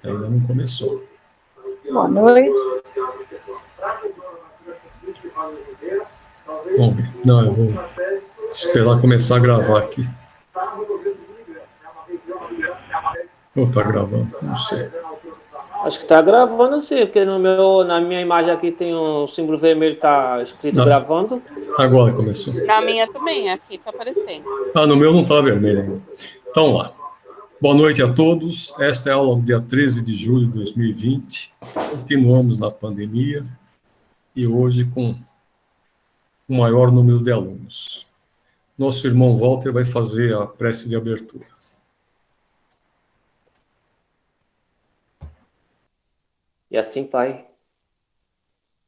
Ainda não começou. Boa noite. Bom, não, eu vou esperar começar a gravar aqui. Ou tá gravando? Não sei. Acho que tá gravando sim, porque na minha imagem aqui tem um símbolo vermelho, tá escrito gravando. Agora começou. Na minha também, aqui tá aparecendo. No meu não tá vermelho ainda. Então lá. Boa noite a todos. Esta é a aula do dia 13 de julho de 2020. Continuamos na pandemia e hoje com o maior número de alunos. Nosso irmão Walter vai fazer a prece de abertura. E assim, Pai,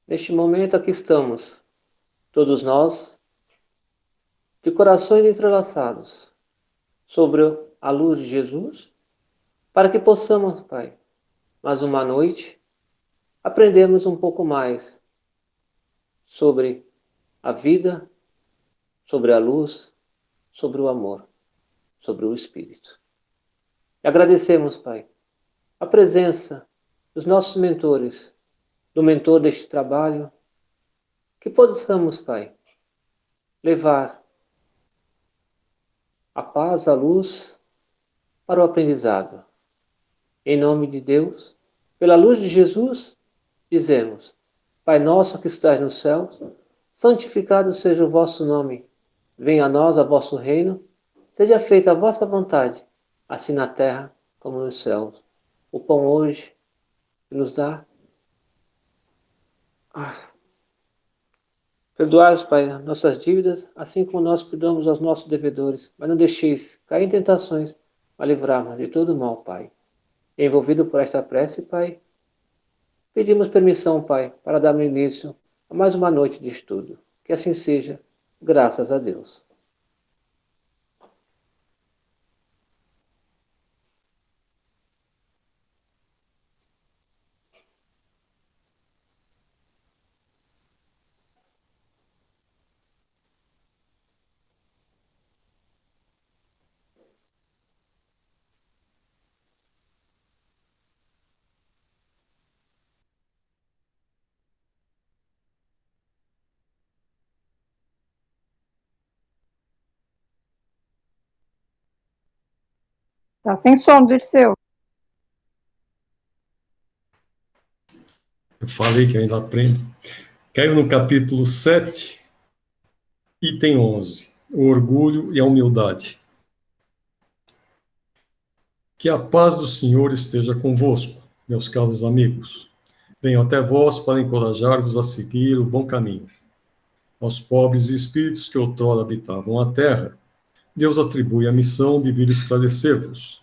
neste momento aqui estamos, todos nós, de corações entrelaçados, sobre a luz de Jesus, para que possamos, Pai, mais uma noite, aprendermos um pouco mais sobre a vida, sobre a luz, sobre o amor, sobre o Espírito. E agradecemos, Pai, a presença dos nossos mentores, do mentor deste trabalho, que possamos, Pai, levar a paz, a luz para o aprendizado. Em nome de Deus, pela luz de Jesus, dizemos: Pai nosso que estás nos céus, santificado seja o vosso nome. Venha a nós o vosso reino, seja feita a vossa vontade, assim na terra como nos céus. O pão hoje que nos dá. Perdoai-nos, Pai, nossas dívidas, assim como nós perdoamos aos nossos devedores. Mas não deixeis cair em tentações, mas livrai-nos de todo mal, Pai. Envolvido por esta prece, Pai, pedimos permissão, Pai, para darmos início a mais uma noite de estudo. Que assim seja, graças a Deus. Tá sem som, Dirceu. Eu falei que ainda aprendo. Caiu no capítulo 7, item 11. O orgulho e a humildade. Que a paz do Senhor esteja convosco, meus caros amigos. Venho até vós para encorajar-vos a seguir o bom caminho. Aos pobres espíritos que outrora habitavam a terra, Deus atribui a missão de vir esclarecer-vos.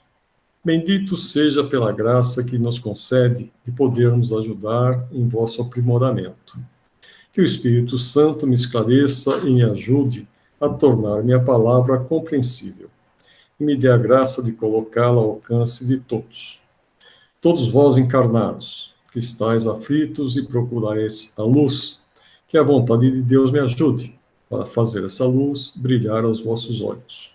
Bendito seja pela graça que nos concede de podermos ajudar em vosso aprimoramento. Que o Espírito Santo me esclareça e me ajude a tornar minha palavra compreensível, e me dê a graça de colocá-la ao alcance de todos. Todos vós encarnados, que estáis aflitos e procurais a luz, que a vontade de Deus me ajude para fazer essa luz brilhar aos vossos olhos.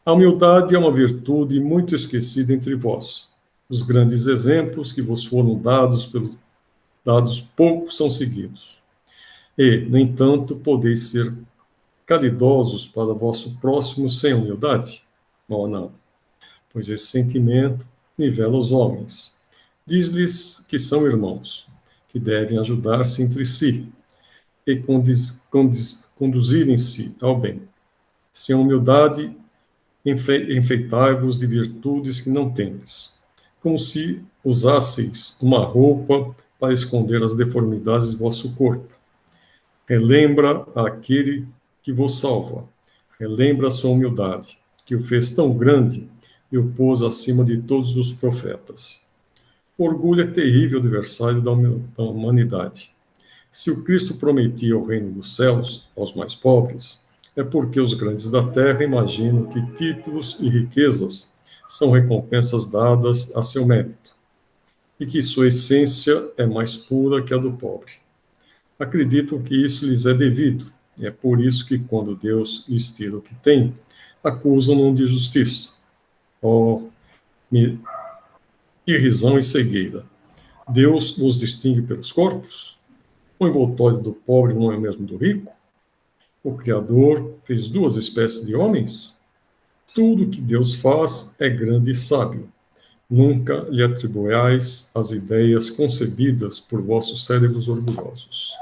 A humildade é uma virtude muito esquecida entre vós. Os grandes exemplos que vos foram dados poucos são seguidos. E, no entanto, podeis ser caridosos para vosso próximo sem humildade? Oh, não, pois esse sentimento nivela os homens. Diz-lhes que são irmãos, que devem ajudar-se entre si e conduzirem-se ao bem. Sem humildade, enfeitai-vos de virtudes que não tendes, como se usasseis uma roupa para esconder as deformidades de vosso corpo. Relembra aquele que vos salva, relembra a sua humildade, que o fez tão grande e o pôs acima de todos os profetas. O orgulho é terrível adversário da humanidade. Se o Cristo prometia o reino dos céus aos mais pobres, é porque os grandes da terra imaginam que títulos e riquezas são recompensas dadas a seu mérito, e que sua essência é mais pura que a do pobre. Acreditam que isso lhes é devido, e é por isso que, quando Deus lhes tira o que tem, acusam-no de justiça. Oh, irrisão e cegueira. Deus nos distingue pelos corpos? O envoltório do pobre não é o mesmo do rico? O Criador fez duas espécies de homens? Tudo que Deus faz é grande e sábio. Nunca lhe atribuais as ideias concebidas por vossos cérebros orgulhosos.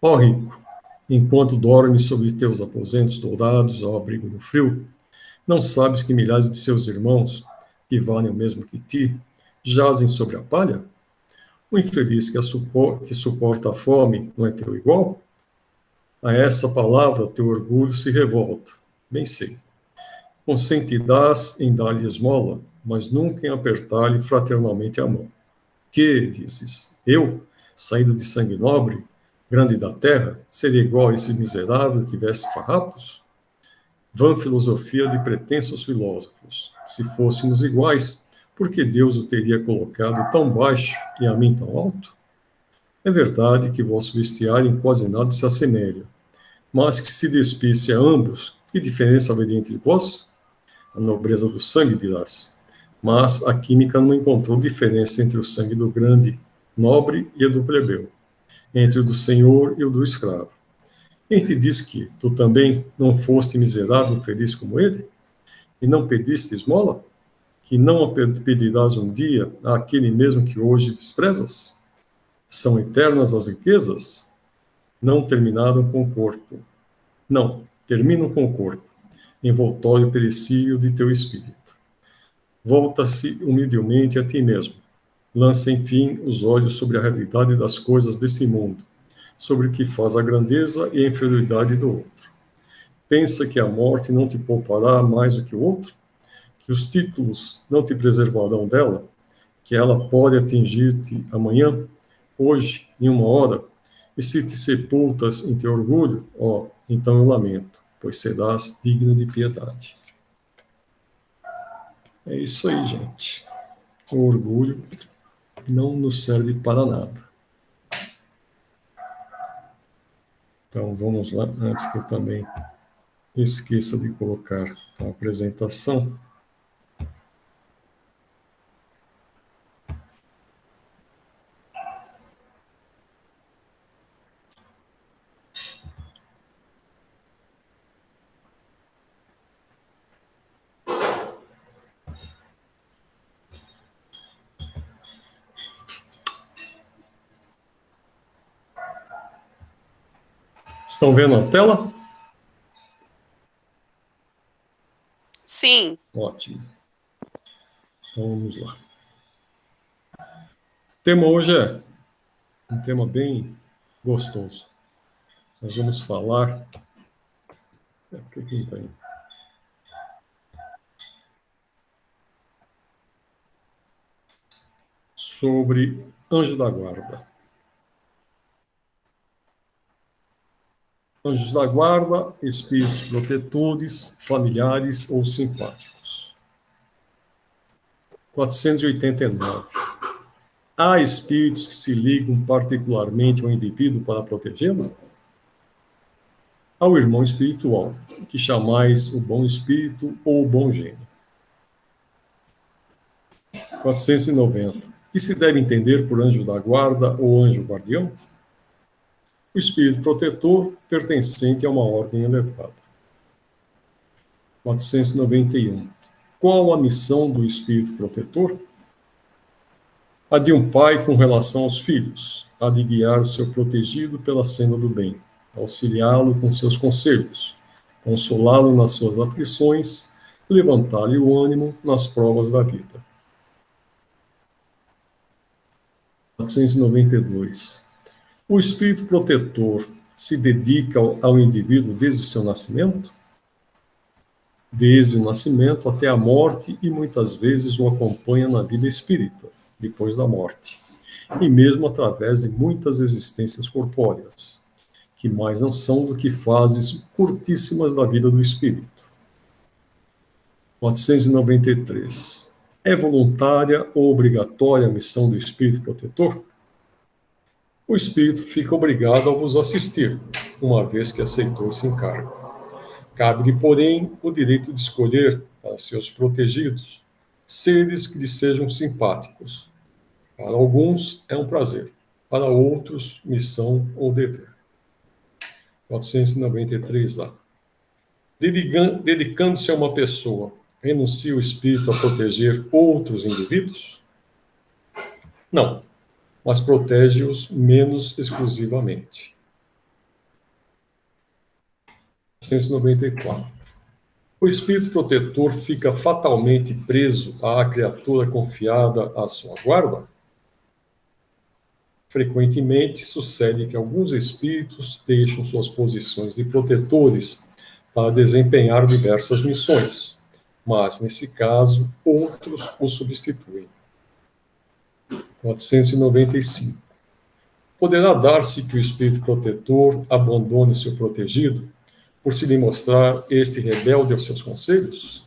Ó rico, enquanto dormes sobre teus aposentos dourados ao abrigo do frio, não sabes que milhares de seus irmãos, que valem o mesmo que ti, jazem sobre a palha? O infeliz que suporta a fome não é teu igual? A essa palavra teu orgulho se revolta. Bem sei. Consentirás em dar-lhe esmola, mas nunca em apertar-lhe fraternalmente a mão. Que, dizes, eu, saído de sangue nobre, grande da terra, seria igual a esse miserável que veste farrapos? Vã filosofia de pretensos filósofos. Se fôssemos iguais, por que Deus o teria colocado tão baixo e a mim tão alto? É verdade que vosso vestiário em quase nada se assemelha, mas que se despisse a ambos, que diferença haveria entre vós? A nobreza do sangue, dirás. Mas a química não encontrou diferença entre o sangue do grande nobre e o do plebeu, entre o do senhor e o do escravo. Quem te diz que tu também não foste miserável e feliz como ele? E não pediste esmola? Que não a pedirás um dia àquele mesmo que hoje desprezas? São eternas as riquezas? Não terminaram com o corpo. Não, terminam com o corpo, envoltório perecível de teu espírito. Volta-se humildemente a ti mesmo. Lança, enfim, os olhos sobre a realidade das coisas desse mundo, sobre o que faz a grandeza e a inferioridade do outro. Pensa que a morte não te poupará mais do que o outro? Que os títulos não te preservarão dela? Que ela pode atingir-te amanhã, hoje, em uma hora? E se te sepultas em teu orgulho, ó, então eu lamento, pois serás digno de piedade. É isso aí, gente. O orgulho não nos serve para nada. Então, vamos lá, antes que eu também esqueça de colocar a apresentação. Estão vendo a tela? Sim. Ótimo. Então vamos lá. O tema hoje é um tema bem gostoso. Nós vamos falar. Sobre anjo da guarda. Anjos da guarda, espíritos protetores, familiares ou simpáticos. 489. Há espíritos que se ligam particularmente ao indivíduo para protegê-lo? Ao irmão espiritual, que chamais o bom espírito ou o bom gênio. 490. Que se deve entender por anjo da guarda ou anjo guardião? O espírito protetor pertencente a uma ordem elevada. 491. Qual a missão do espírito protetor? A de um pai com relação aos filhos, a de guiar o seu protegido pela senda do bem, auxiliá-lo com seus conselhos, consolá-lo nas suas aflições, levantar-lhe o ânimo nas provas da vida. 492. O espírito protetor se dedica ao indivíduo desde o seu nascimento? Desde o nascimento até a morte e muitas vezes o acompanha na vida espírita, depois da morte, e mesmo através de muitas existências corpóreas, que mais não são do que fases curtíssimas da vida do espírito. 493. É voluntária ou obrigatória a missão do espírito protetor? O espírito fica obrigado a vos assistir, uma vez que aceitou esse encargo. Cabe-lhe, porém, o direito de escolher para seus protegidos seres que lhe sejam simpáticos. Para alguns é um prazer, para outros, missão ou dever. 493A. Dedicando-se a uma pessoa, renuncia o espírito a proteger outros indivíduos? Não, mas protege-os menos exclusivamente. 494. O espírito protetor fica fatalmente preso à criatura confiada à sua guarda? Frequentemente sucede que alguns espíritos deixam suas posições de protetores para desempenhar diversas missões, mas, nesse caso, outros o substituem. 495. Poderá dar-se que o espírito protetor abandone seu protegido por se lhe mostrar este rebelde aos seus conselhos?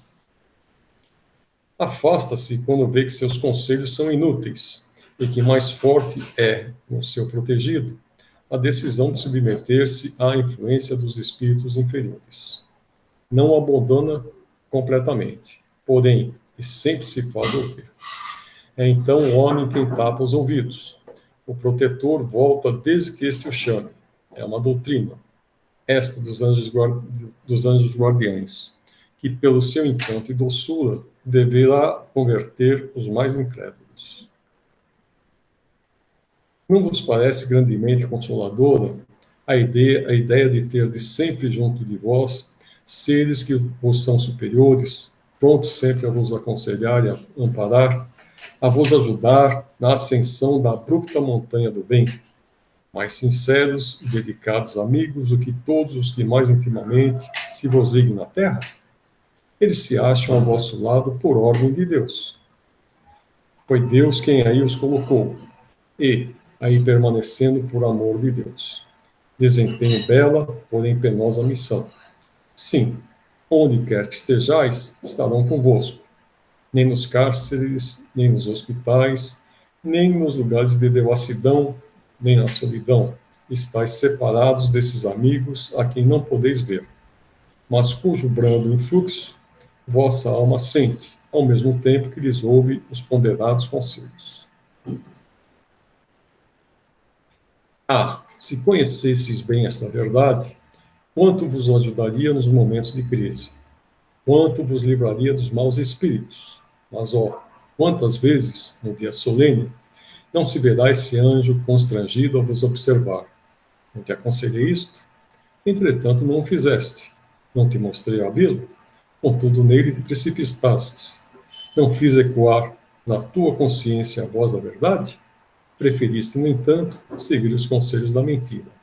Afasta-se quando vê que seus conselhos são inúteis e que mais forte é, no seu protegido, a decisão de submeter-se à influência dos espíritos inferiores. Não o abandona completamente, porém, e sempre se faz ouvir. É então o homem quem tapa os ouvidos. O protetor volta desde que este o chame. É uma doutrina, esta dos anjos guardiães, que pelo seu encanto e doçura deverá converter os mais incrédulos. Não vos parece grandemente consoladora a ideia de ter de sempre junto de vós seres que vos são superiores, prontos sempre a vos aconselhar e a amparar, a vos ajudar na ascensão da abrupta montanha do bem, mais sinceros e dedicados amigos do que todos os que mais intimamente se vos liguem na terra? Eles se acham ao vosso lado por ordem de Deus. Foi Deus quem aí os colocou, e, aí permanecendo por amor de Deus, desempenho bela, porém penosa missão. Sim, onde quer que estejais, estarão convosco. Nem nos cárceres, nem nos hospitais, nem nos lugares de devassidão, nem na solidão, estáis separados desses amigos a quem não podeis ver, mas cujo brando influxo vossa alma sente, ao mesmo tempo que lhes ouve os ponderados conselhos. Se conhecesseis bem esta verdade, quanto vos ajudaria nos momentos de crise, quanto vos livraria dos maus espíritos. Mas, quantas vezes, no dia solene, não se verá esse anjo constrangido a vos observar. Não te aconselhei isto? Entretanto, não o fizeste. Não te mostrei o abismo? Contudo, nele te precipitaste. Não fiz ecoar na tua consciência a voz da verdade? Preferiste, no entanto, seguir os conselhos da mentira.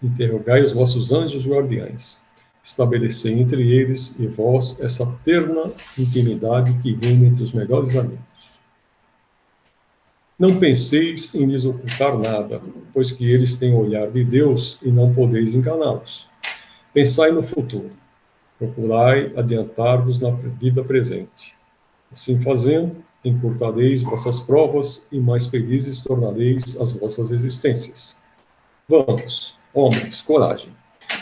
Interrogai os vossos anjos guardiães. Estabelecei entre eles e vós essa terna intimidade que reina entre os melhores amigos. Não penseis em lhes ocultar nada, pois que eles têm o olhar de Deus e não podeis enganá-los. Pensai no futuro. Procurai adiantar-vos na vida presente. Assim fazendo, encurtareis vossas provas e mais felizes tornareis as vossas existências. Vamos, homens, coragem.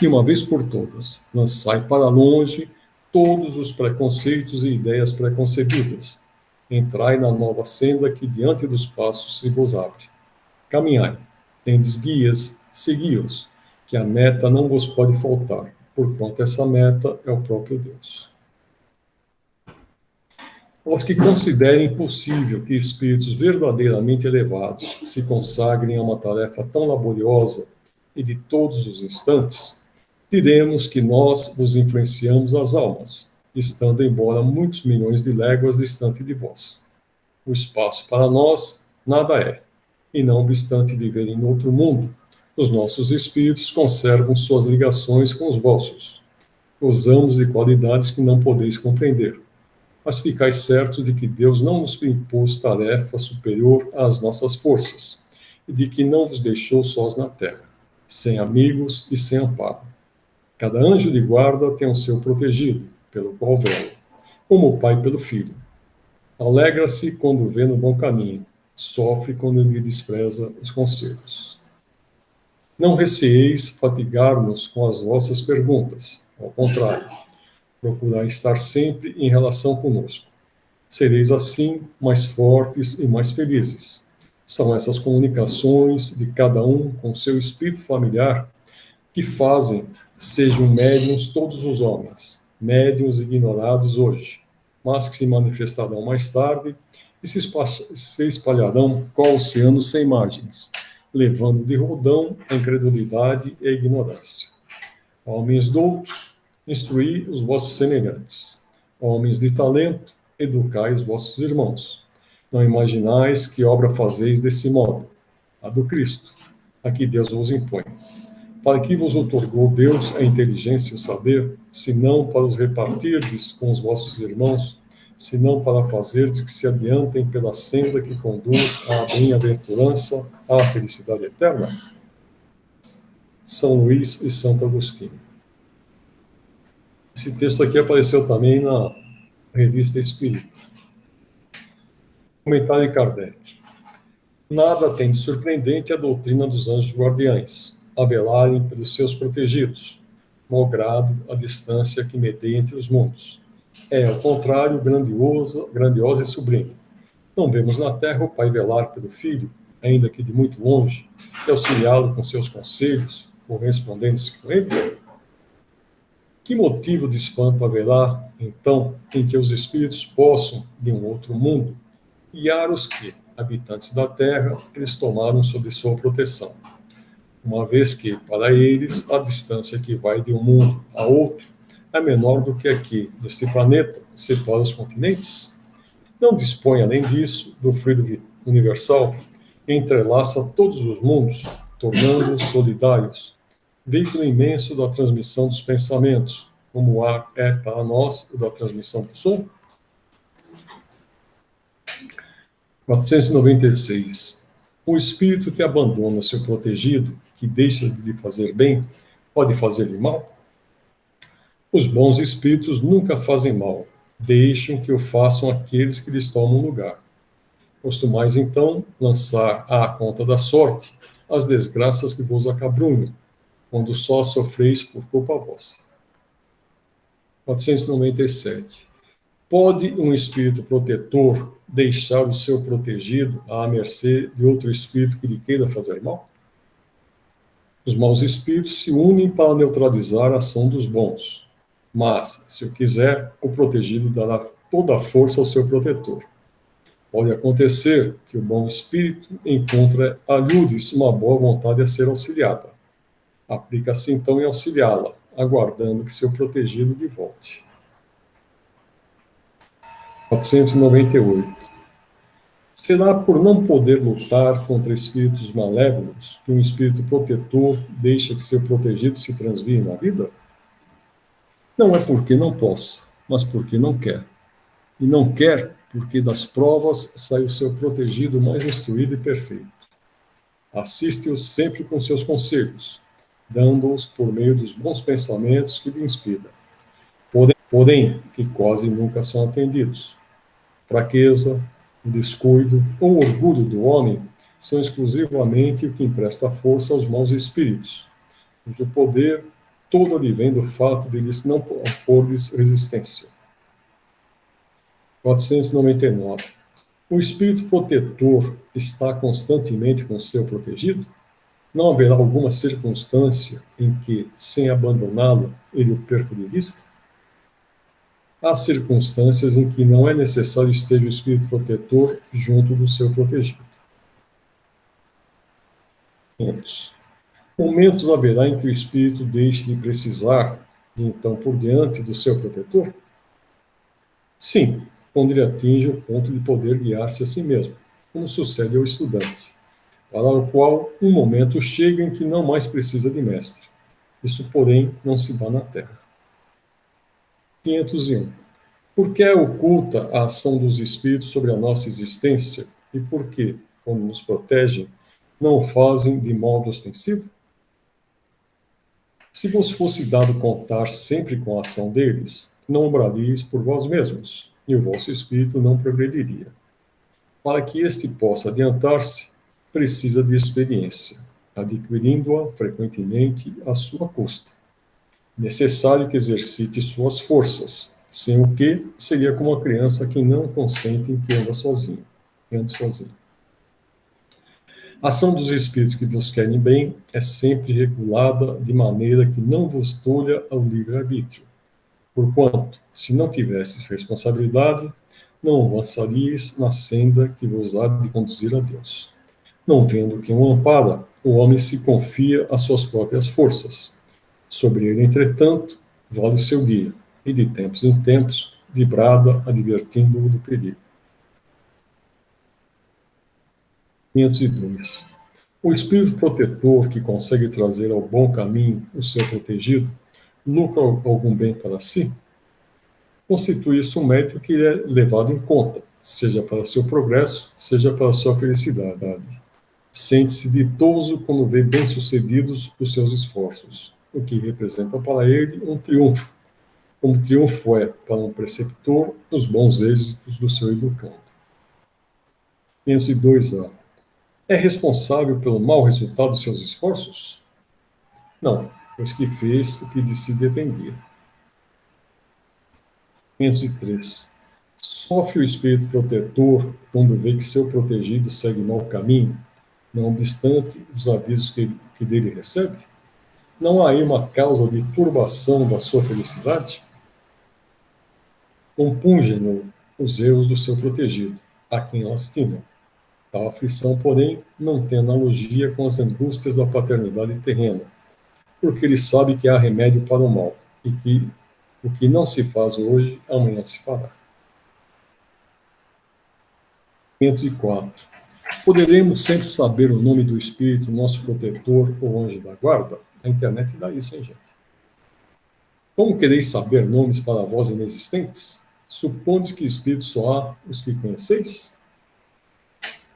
E uma vez por todas, lançai para longe todos os preconceitos e ideias preconcebidas. Entrai na nova senda que diante dos passos se vos abre. Caminhai, tendes guias, segui-os, que a meta não vos pode faltar, porquanto essa meta é o próprio Deus. Aos que considerem possível que espíritos verdadeiramente elevados se consagrem a uma tarefa tão laboriosa e de todos os instantes, diremos que nós vos influenciamos as almas, estando embora muitos milhões de léguas distante de vós. O espaço para nós nada é, e não obstante viverem em outro mundo, os nossos espíritos conservam suas ligações com os vossos. Usamos de qualidades que não podeis compreender, mas ficais certos de que Deus não nos impôs tarefa superior às nossas forças, e de que não vos deixou sós na terra, sem amigos e sem amparo. Cada anjo de guarda tem o seu protegido, pelo qual vela, como o pai pelo filho. Alegra-se quando vê no bom caminho, sofre quando lhe despreza os conselhos. Não receeis fatigar-nos com as vossas perguntas, ao contrário, procurai estar sempre em relação conosco. Sereis assim mais fortes e mais felizes. São essas comunicações de cada um com seu espírito familiar que fazem sejam médiuns todos os homens, médiuns ignorados hoje, mas que se manifestarão mais tarde e se espalharão qual oceano sem margens, levando de rodão a incredulidade e a ignorância. Homens doutos, instruí os vossos semelhantes. Homens de talento, educai os vossos irmãos. Não imaginais que obra fazeis desse modo, a do Cristo, a que Deus vos impõe. Para que vos outorgou Deus a inteligência e o saber, senão para os repartirdes com os vossos irmãos, senão para fazerdes que se adiantem pela senda que conduz à bem-aventurança, à felicidade eterna? São Luís e Santo Agostinho. Esse texto aqui apareceu também na Revista Espírita. Comentário de Kardec. Nada tem de surpreendente a doutrina dos anjos guardiães, a velarem pelos seus protegidos, malgrado a distância que medeia entre os mundos. É, ao contrário, grandiosa e sublime. Não vemos na terra o pai velar pelo filho, ainda que de muito longe, e auxiliá-lo com seus conselhos, correspondendo-se com ele? Que motivo de espanto haverá, então, em que os espíritos possam, de um outro mundo, guiar os que, habitantes da terra, eles tomaram sob sua proteção? Uma vez que, para eles, a distância que vai de um mundo a outro é menor do que aqui, neste planeta, separa os continentes? Não dispõe, além disso, do fluido universal que entrelaça todos os mundos, tornando-os solidários, veículo imenso da transmissão dos pensamentos, como o ar é para nós o da transmissão do som? 496. O espírito que abandona seu protegido, que deixa de lhe fazer bem, pode fazer-lhe mal? Os bons espíritos nunca fazem mal, deixam que o façam aqueles que lhes tomam lugar. Costumais, então, lançar à conta da sorte as desgraças que vos acabrunham, quando só sofreis por culpa vossa. 497. Pode um espírito protetor deixar o seu protegido à mercê de outro espírito que lhe queira fazer mal? Os maus espíritos se unem para neutralizar a ação dos bons, mas, se o quiser, o protegido dará toda a força ao seu protetor. Pode acontecer que o bom espírito encontre alhudes uma boa vontade a ser auxiliada. Aplica-se então em auxiliá-la, aguardando que seu protegido lhe volte. 498. Será por não poder lutar contra espíritos malévolos que um espírito protetor deixa que seu protegido se transvie na vida? Não é porque não possa, mas porque não quer. E não quer porque das provas sai o seu protegido mais instruído e perfeito. Assiste-os sempre com seus conselhos, dando-os por meio dos bons pensamentos que lhe inspira. Porém, que quase nunca são atendidos. Fraqueza, o descuido ou o orgulho do homem são exclusivamente o que empresta força aos maus espíritos, cujo poder todo lhe vem do fato de lhes não opor-lhes resistência. 499. O espírito protetor está constantemente com seu protegido? Não haverá alguma circunstância em que, sem abandoná-lo, ele o perca de vista? Há circunstâncias em que não é necessário esteja o espírito protetor junto do seu protegido. 500. Momentos haverá em que o espírito deixe de precisar, de então por diante, do seu protetor? Sim, quando ele atinge o ponto de poder guiar-se a si mesmo, como sucede ao estudante, para o qual um momento chega em que não mais precisa de mestre. Isso, porém, não se dá na Terra. 501. Por que é oculta a ação dos espíritos sobre a nossa existência e por que, quando nos protegem, não o fazem de modo ostensivo? Se vos fosse dado contar sempre com a ação deles, não obraríeis por vós mesmos, e o vosso espírito não progrediria. Para que este possa adiantar-se, precisa de experiência, adquirindo-a frequentemente à sua custa. Necessário que exercite suas forças, sem o que seria como uma criança que não consente em que anda sozinho, que ande sozinho. A ação dos espíritos que vos querem bem é sempre regulada de maneira que não vos tolha ao livre-arbítrio. Porquanto, se não tivesses responsabilidade, não avançaríeis na senda que vos há de conduzir a Deus. Não vendo quem o ampara, o homem se confia às suas próprias forças. Sobre ele, entretanto, vale o seu guia, e de tempos em tempos, de brada, advertindo-o do perigo. 502. O espírito protetor que consegue trazer ao bom caminho o seu protegido, lucra algum bem para si? Constitui isso um mérito que é levado em conta, seja para seu progresso, seja para sua felicidade. Sente-se ditoso quando vê bem-sucedidos os seus esforços, o que representa para ele um triunfo, como triunfo é para um preceptor os bons êxitos do seu educando. 502A. É responsável pelo mau resultado dos seus esforços? Não, pois que fez o que de si dependia. 503. Sofre o espírito protetor quando vê que seu protegido segue mau caminho, não obstante os avisos que dele recebe? Não há aí uma causa de turbação da sua felicidade? Compungem-no os erros do seu protegido, a quem lastimam. Tal aflição, porém, não tem analogia com as angústias da paternidade terrena, porque ele sabe que há remédio para o mal, e que o que não se faz hoje, amanhã se fará. 504. Poderemos sempre saber o nome do Espírito, nosso protetor ou anjo da guarda? A internet dá isso, hein, gente? Como quereis saber nomes para vós inexistentes? Supondes que Espírito só há os que conheceis?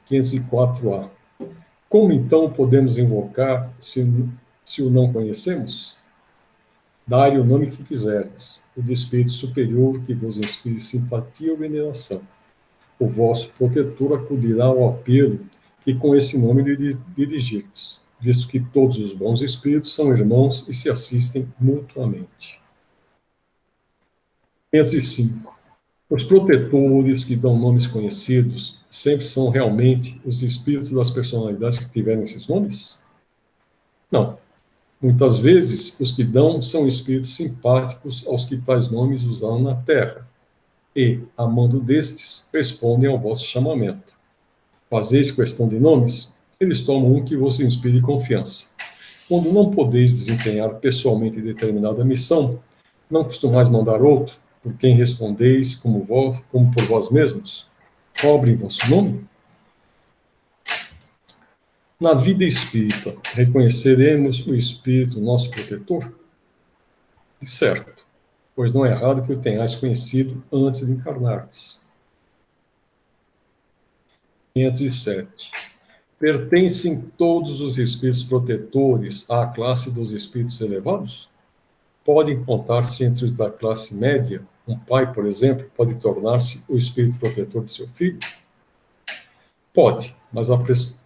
504A. Como então podemos invocar se o não conhecemos? Dai-lhe o nome que quiserdes, o de Espírito superior que vos inspire simpatia ou veneração. O vosso protetor acudirá ao apelo e com esse nome lhe dirigir-vos, visto que todos os bons espíritos são irmãos e se assistem mutuamente. 505. Os protetores que dão nomes conhecidos sempre são realmente os espíritos das personalidades que tiveram esses nomes? Não. Muitas vezes, os que dão são espíritos simpáticos aos que tais nomes usaram na Terra, e, amando destes, respondem ao vosso chamamento. Fazeis questão de nomes? Eles tomam um que vos inspire confiança. Quando não podeis desempenhar pessoalmente determinada missão, não costumais mandar outro, por quem respondeis como por vós mesmos? Cobrem vosso nome? Na vida espírita, reconheceremos o Espírito nosso protetor? De certo, pois não é errado que o tenhais conhecido antes de encarnardes. 507. Pertencem todos os espíritos protetores à classe dos espíritos elevados? Podem contar-se entre os da classe média? Um pai, por exemplo, pode tornar-se o espírito protetor de seu filho? Pode, mas a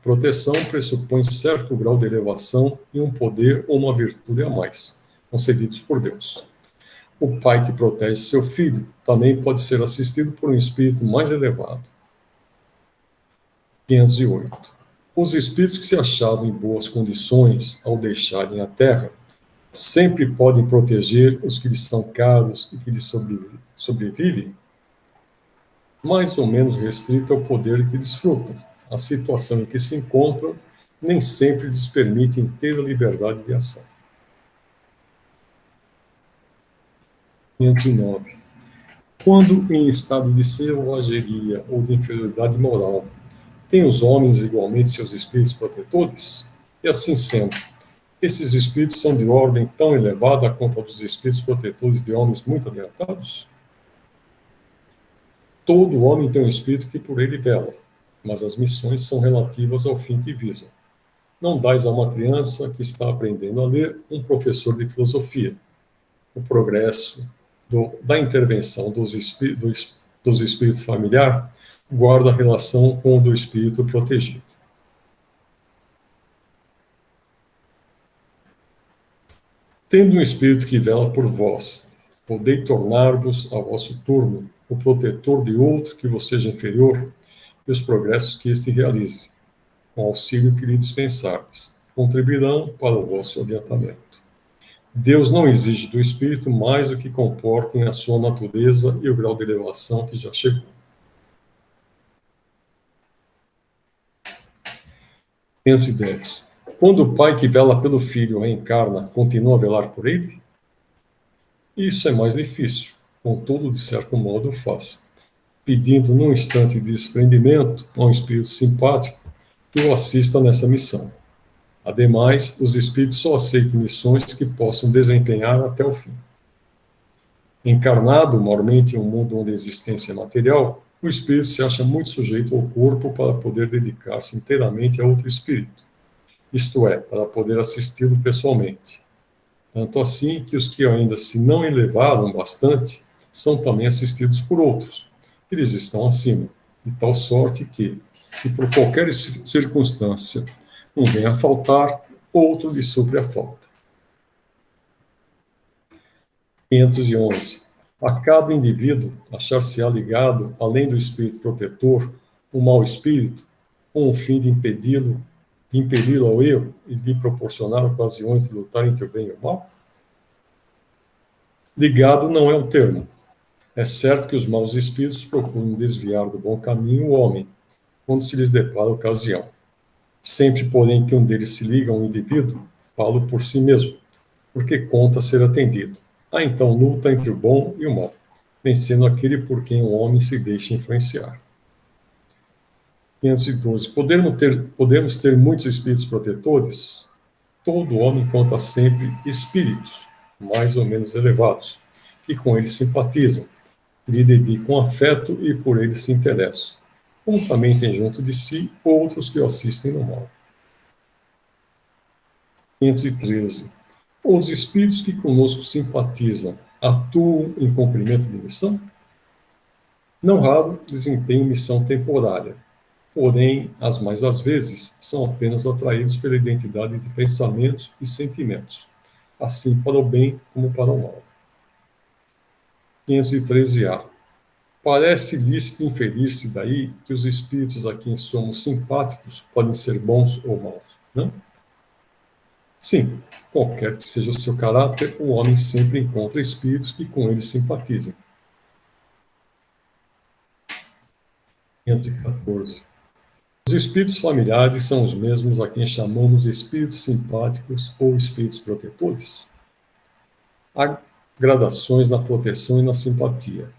proteção pressupõe certo grau de elevação e um poder ou uma virtude a mais, concedidos por Deus. O pai que protege seu filho também pode ser assistido por um espírito mais elevado. 508. Os espíritos que se achavam em boas condições ao deixarem a Terra sempre podem proteger os que lhes são caros e que lhes sobrevivem? Mais ou menos restrito ao poder que desfrutam. A situação em que se encontram nem sempre lhes permite inteira liberdade de ação. 509. Quando em estado de selvageria ou de inferioridade moral, têm os homens igualmente seus espíritos protetores? E assim sendo, esses espíritos são de ordem tão elevada quanto a dos espíritos protetores de homens muito adiantados? Todo homem tem um espírito que por ele vela, mas as missões são relativas ao fim que visam. Não dais a uma criança que está aprendendo a ler um professor de filosofia. O progresso da intervenção dos espíritos familiar guarda relação com o do espírito protegido. Tendo um espírito que vela por vós, Podei tornar-vos, a vosso turno, o protetor de outro que vos seja inferior e os progressos que este realize, com o auxílio que lhe dispensardes, contribuirão para o vosso adiantamento. Deus não exige do espírito mais do que comportem a sua natureza e o grau de elevação que já chegou. 510. Quando o pai que vela pelo filho reencarna, continua a velar por ele? Isso é mais difícil, contudo, de certo modo, o faz, pedindo num instante de desprendimento a um espírito simpático que o assista nessa missão. Ademais, os espíritos só aceitam missões que possam desempenhar até o fim. Encarnado, mormente em um mundo onde a existência é material, o espírito se acha muito sujeito ao corpo para poder dedicar-se inteiramente a outro espírito, isto é, para poder assisti-lo pessoalmente. Tanto assim que os que ainda se não elevaram bastante são também assistidos por outros, que lhes estão acima, de tal sorte que, se por qualquer circunstância um vem a faltar, outro lhe supre a falta. 511. A cada indivíduo achar-se-á ligado, além do espírito protetor, um mau espírito, com o fim de impeli-lo ao erro e lhe proporcionar ocasiões de lutar entre o bem e o mal? Ligado não é o termo. É certo que os maus espíritos procuram desviar do bom caminho o homem, quando se lhes depara a ocasião. Sempre, porém, que um deles se liga a um indivíduo, falo por si mesmo, porque conta ser atendido. Há então luta entre o bom e o mal, vencendo aquele por quem o homem se deixa influenciar. 512. Podemos ter muitos espíritos protetores? Todo homem conta sempre espíritos, mais ou menos elevados, que com eles simpatizam, lhe dedicam afeto e por eles se interessam, como também tem junto de si outros que o assistem no mal. 513. Os espíritos que conosco simpatizam atuam em cumprimento de missão? Não raro desempenham missão temporária, porém, as mais das vezes, são apenas atraídos pela identidade de pensamentos e sentimentos, assim para o bem como para o mal. 513-A. Parece lícito inferir-se daí que os espíritos a quem somos simpáticos podem ser bons ou maus, não? Sim, qualquer que seja o seu caráter, o homem sempre encontra espíritos que com ele simpatizem. 514. Os espíritos familiares são os mesmos a quem chamamos de espíritos simpáticos ou espíritos protetores? Há gradações na proteção e na simpatia.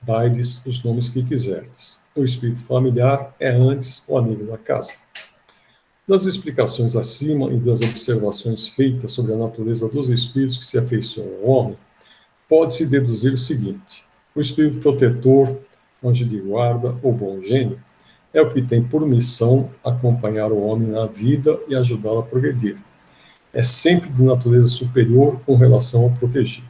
Dai-lhes os nomes que quiserdes. O espírito familiar é antes o amigo da casa. Das explicações acima e das observações feitas sobre a natureza dos espíritos que se afeiçoam ao homem, pode-se deduzir o seguinte: o espírito protetor, anjo de guarda ou bom gênio, é o que tem por missão acompanhar o homem na vida e ajudá-lo a progredir. É sempre de natureza superior com relação ao protegido.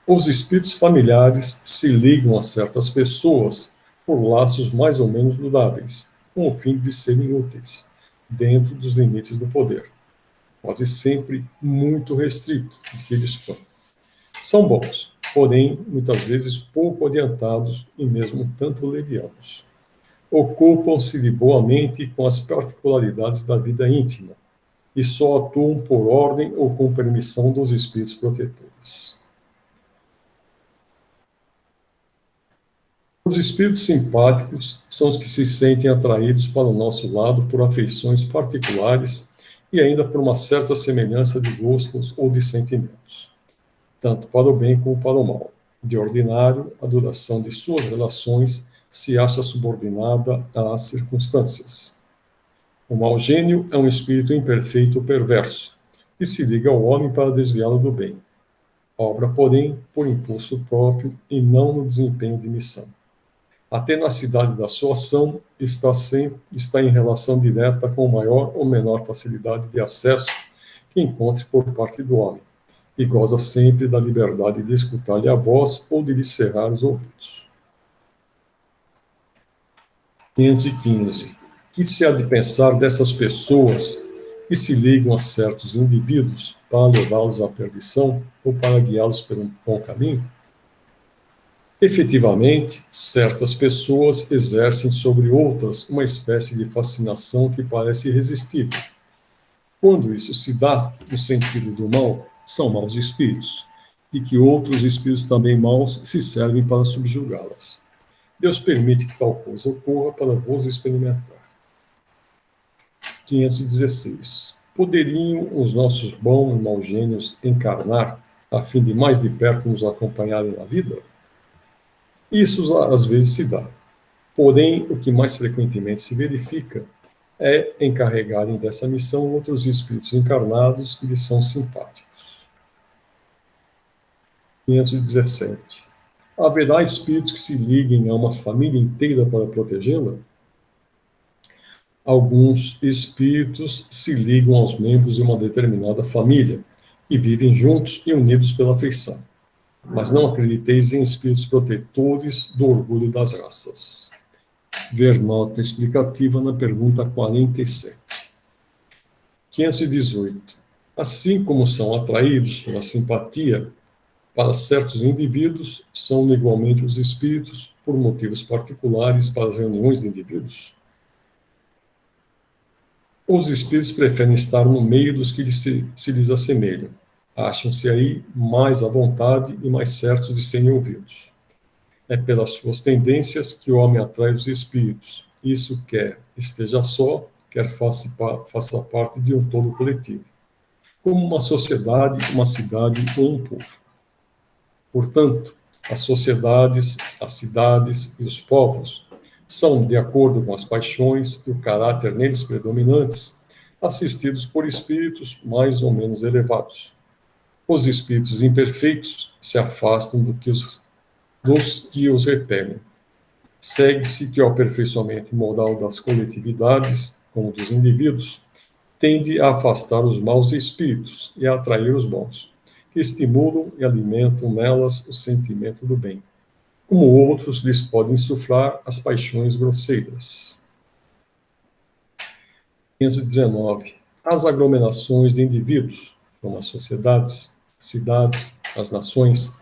Os espíritos familiares se ligam a certas pessoas por laços mais ou menos duráveis, com o fim de serem úteis, dentro dos limites do poder, quase sempre muito restrito de que dispõem. São bons, porém, muitas vezes pouco adiantados e mesmo um tanto levianos. Ocupam-se de boamente com as particularidades da vida íntima e só atuam por ordem ou com permissão dos espíritos protetores. Os espíritos simpáticos são os que se sentem atraídos para o nosso lado por afeições particulares e ainda por uma certa semelhança de gostos ou de sentimentos, tanto para o bem como para o mal. De ordinário, a duração de suas relações se acha subordinada às circunstâncias. O mau gênio é um espírito imperfeito ou perverso, que se liga ao homem para desviá-lo do bem. Obra, porém, por impulso próprio e não no desempenho de missão. A tenacidade da sua ação está em relação direta com maior ou menor facilidade de acesso que encontre por parte do homem, e goza sempre da liberdade de escutar-lhe a voz ou de lhe cerrar os ouvidos. 515. Que se há de pensar dessas pessoas e se ligam a certos indivíduos para levá-los à perdição ou para guiá-los pelo bom caminho? Efetivamente, certas pessoas exercem sobre outras uma espécie de fascinação que parece irresistível. Quando isso se dá, no sentido do mal, são maus espíritos, de que outros espíritos também maus se servem para subjugá-las. Deus permite que tal coisa ocorra para vos experimentar. 516. Poderiam os nossos bons e maus gênios encarnar a fim de mais de perto nos acompanharem na vida? Isso às vezes se dá. Porém, o que mais frequentemente se verifica é encarregarem dessa missão outros espíritos encarnados que lhes são simpáticos. 517. Haverá espíritos que se liguem a uma família inteira para protegê-la? Alguns espíritos se ligam aos membros de uma determinada família e vivem juntos e unidos pela afeição. Mas não acrediteis em espíritos protetores do orgulho das raças. Ver nota explicativa na pergunta 47. 518. Assim como são atraídos pela simpatia para certos indivíduos, são igualmente os espíritos, por motivos particulares, para as reuniões de indivíduos? Os espíritos preferem estar no meio dos que se lhes assemelham. Acham-se aí mais à vontade e mais certos de serem ouvidos. É pelas suas tendências que o homem atrai os espíritos. Isso quer esteja só, quer faça parte de um todo coletivo, como uma sociedade, uma cidade ou um povo. Portanto, as sociedades, as cidades e os povos são, de acordo com as paixões e o caráter neles predominantes, assistidos por espíritos mais ou menos elevados. Os espíritos imperfeitos se afastam dos que os repelem. Segue-se que o aperfeiçoamento moral das coletividades, como dos indivíduos, tende a afastar os maus espíritos e a atrair os bons, que estimulam e alimentam nelas o sentimento do bem, como outros lhes podem insuflar as paixões grosseiras. 519. As aglomerações de indivíduos, como as sociedades, cidades, as nações,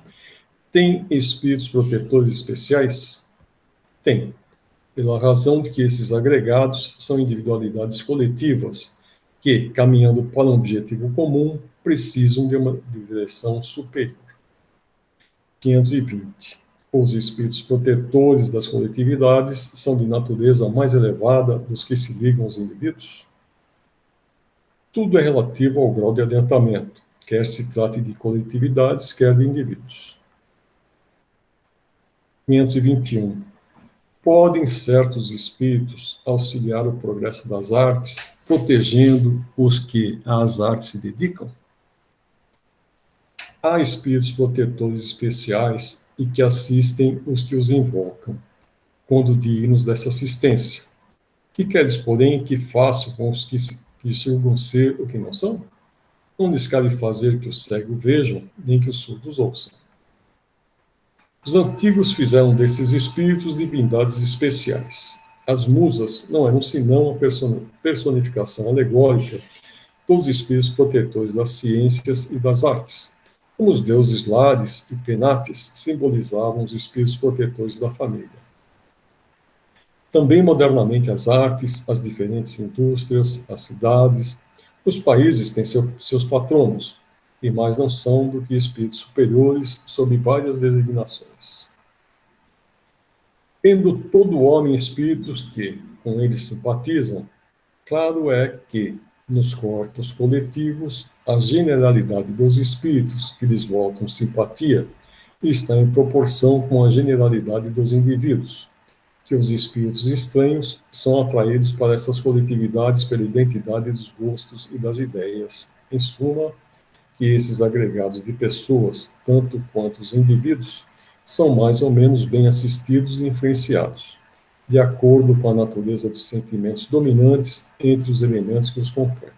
têm espíritos protetores especiais? Tem, pela razão de que esses agregados são individualidades coletivas que, caminhando para um objetivo comum, precisam de uma direção superior. 520. Os espíritos protetores das coletividades são de natureza mais elevada dos que se ligam aos indivíduos? Tudo é relativo ao grau de adiantamento, quer se trate de coletividades, quer de indivíduos. 521. Podem certos espíritos auxiliar o progresso das artes, protegendo os que às artes se dedicam? Há espíritos protetores especiais e que assistem os que os invocam, quando dignos dessa assistência. Que queres, porém, que façam com os que julgam ser o que não são? Não lhes cabe fazer que os cegos vejam, nem que os surdos ouçam. Os antigos fizeram desses espíritos divindades especiais. As musas não eram senão a personificação alegórica dos espíritos protetores das ciências e das artes, como os deuses Lares e Penates simbolizavam os espíritos protetores da família. Também modernamente as artes, as diferentes indústrias, as cidades, os países têm seus patronos, e mais não são do que espíritos superiores sob várias designações. Tendo todo homem espíritos que, com eles simpatizam, claro é que, nos corpos coletivos, a generalidade dos espíritos que lhes voltam simpatia está em proporção com a generalidade dos indivíduos, que os espíritos estranhos são atraídos para essas coletividades pela identidade dos gostos e das ideias. Em suma, que esses agregados de pessoas, tanto quanto os indivíduos, são mais ou menos bem assistidos e influenciados, de acordo com a natureza dos sentimentos dominantes entre os elementos que os compõem.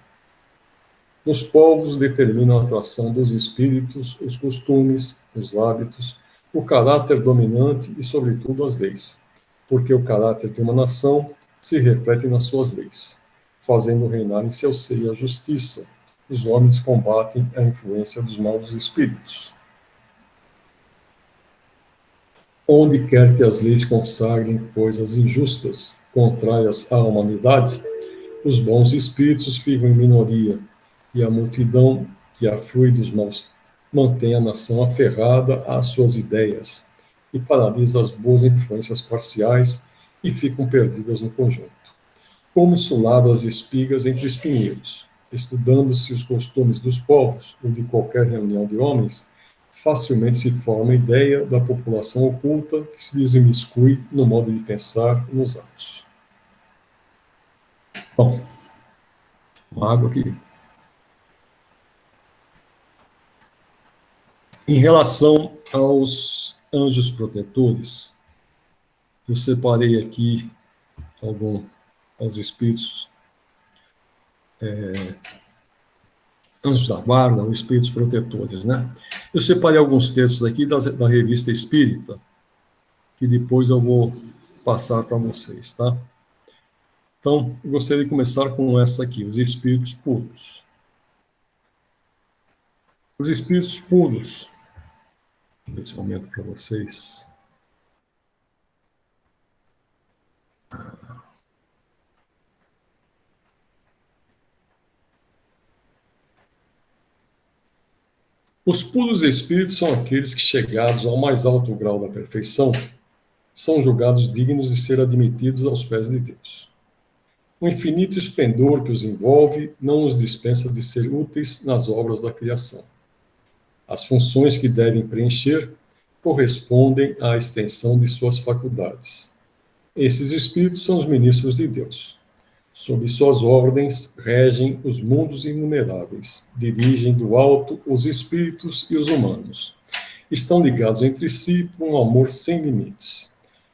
Nos povos determinam a atração dos espíritos, os costumes, os hábitos, o caráter dominante e, sobretudo, as leis, porque o caráter de uma nação se reflete nas suas leis. fazendo reinar em seu seio a justiça. Os homens combatem a influência dos maus espíritos. Onde quer que as leis consagrem coisas injustas, contrárias à humanidade, os bons espíritos ficam em minoria, e a multidão que aflui dos maus mantém a nação aferrada às suas ideias e paralisa as boas influências parciais e ficam perdidas no conjunto. Como suladas espigas entre espinheiros, estudando-se os costumes dos povos ou de qualquer reunião de homens, facilmente se forma a ideia da população oculta que se desemiscui no modo de pensar e nos atos. Bom, uma água aqui. Em relação aos anjos protetores, eu separei aqui alguns espíritos, anjos da guarda, ou espíritos protetores, né? Eu separei alguns textos aqui da Revista Espírita, que depois eu vou passar para vocês, tá? Então, eu gostaria de começar com essa aqui, os espíritos puros. Os espíritos puros, vou ver esse momento para vocês. Os puros espíritos são aqueles que, chegados ao mais alto grau da perfeição, são julgados dignos de ser admitidos aos pés de Deus. O infinito esplendor que os envolve não os dispensa de ser úteis nas obras da criação. As funções que devem preencher correspondem à extensão de suas faculdades. Esses espíritos são os ministros de Deus. Sob suas ordens regem os mundos inumeráveis, dirigem do alto os espíritos e os humanos. Estão ligados entre si por um amor sem limites.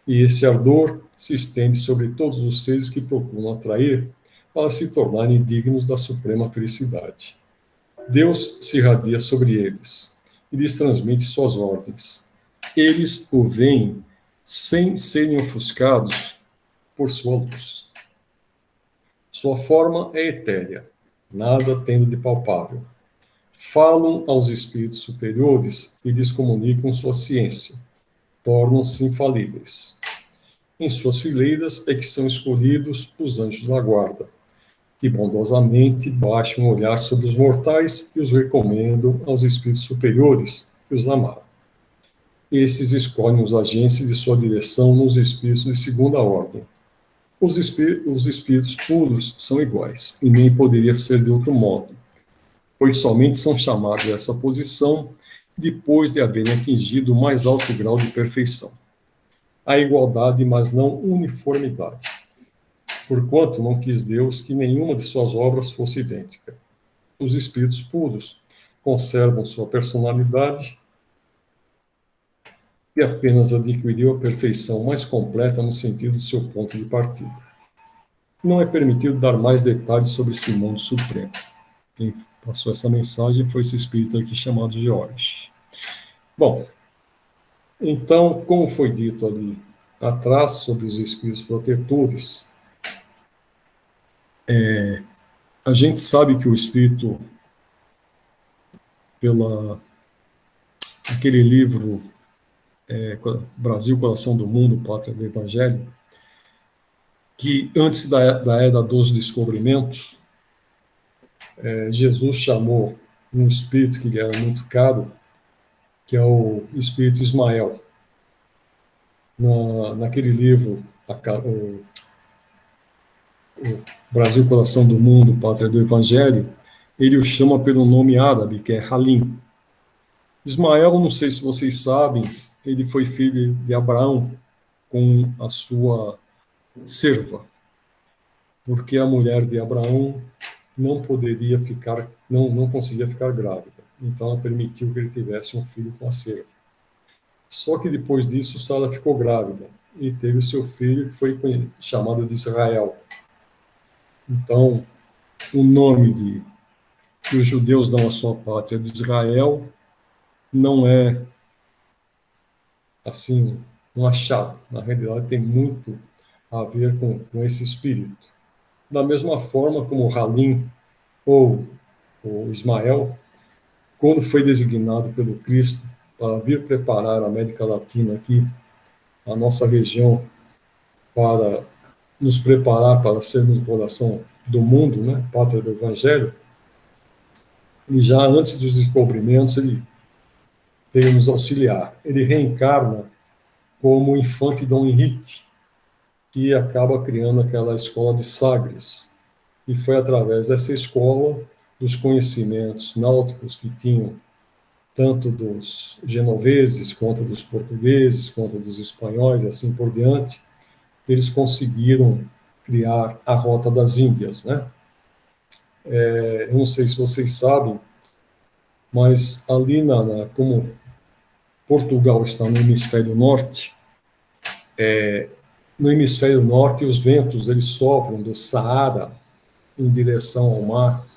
E esse ardor se estende sobre todos os seres que procuram atrair para se tornarem dignos da suprema felicidade. Deus se irradia sobre eles e lhes transmite suas ordens. Eles o veem sem serem ofuscados por sua luz. Sua forma é etérea, nada tendo de palpável. Falam aos espíritos superiores e lhes comunicam sua ciência. Tornam-se infalíveis. Em suas fileiras é que são escolhidos os anjos da guarda, que bondosamente baixam o olhar sobre os mortais e os recomendam aos espíritos superiores que os amaram. Esses escolhem os agentes de sua direção nos espíritos de segunda ordem. Os espíritos puros são iguais, e nem poderia ser de outro modo, pois somente são chamados a essa posição depois de haverem atingido o mais alto grau de perfeição. A igualdade, mas não uniformidade. Porquanto não quis Deus que nenhuma de suas obras fosse idêntica. Os espíritos puros conservam sua personalidade e apenas adquiriu a perfeição mais completa no sentido do seu ponto de partida. Não é permitido dar mais detalhes sobre esse mundo supremo. Quem passou essa mensagem foi esse espírito aqui chamado George. Bom, então, como foi dito ali atrás sobre os espíritos protetores, a gente sabe que o espírito, pela aquele livro Brasil, Coração do Mundo, Pátria do Evangelho, que antes da era dos descobrimentos, Jesus chamou um espírito que lhe era muito caro, que é o espírito Ismael. Naquele livro, o Brasil, Coração do Mundo, Pátria do Evangelho, ele o chama pelo nome árabe, que é Halim. Ismael, não sei se vocês sabem, ele foi filho de Abraão com a sua serva, porque a mulher de Abraão não conseguia ficar grávida. Então ela permitiu que ele tivesse um filho com a serva. Só que depois disso, Sara ficou grávida e teve o seu filho, que foi chamado de Israel. Então, o nome que os judeus dão à sua pátria de Israel não é, assim, um achado. Na realidade, tem muito a ver com esse espírito. da mesma forma como o Halim ou o Ismael, quando foi designado pelo Cristo para vir preparar a América Latina aqui, a nossa região, para nos preparar para sermos coração do mundo, né, pátria do Evangelho, ele já antes dos descobrimentos, ele veio nos auxiliar. Ele reencarna como o infante Dom Henrique, que acaba criando aquela escola de Sagres. E foi através dessa escola, dos conhecimentos náuticos que tinham, tanto dos genoveses, quanto dos portugueses, quanto dos espanhóis, e assim por diante, eles conseguiram criar a Rota das Índias, né? Eu não sei se vocês sabem, mas ali, como Portugal está no hemisfério norte, no hemisfério norte os ventos eles sopram do Saara em direção ao mar,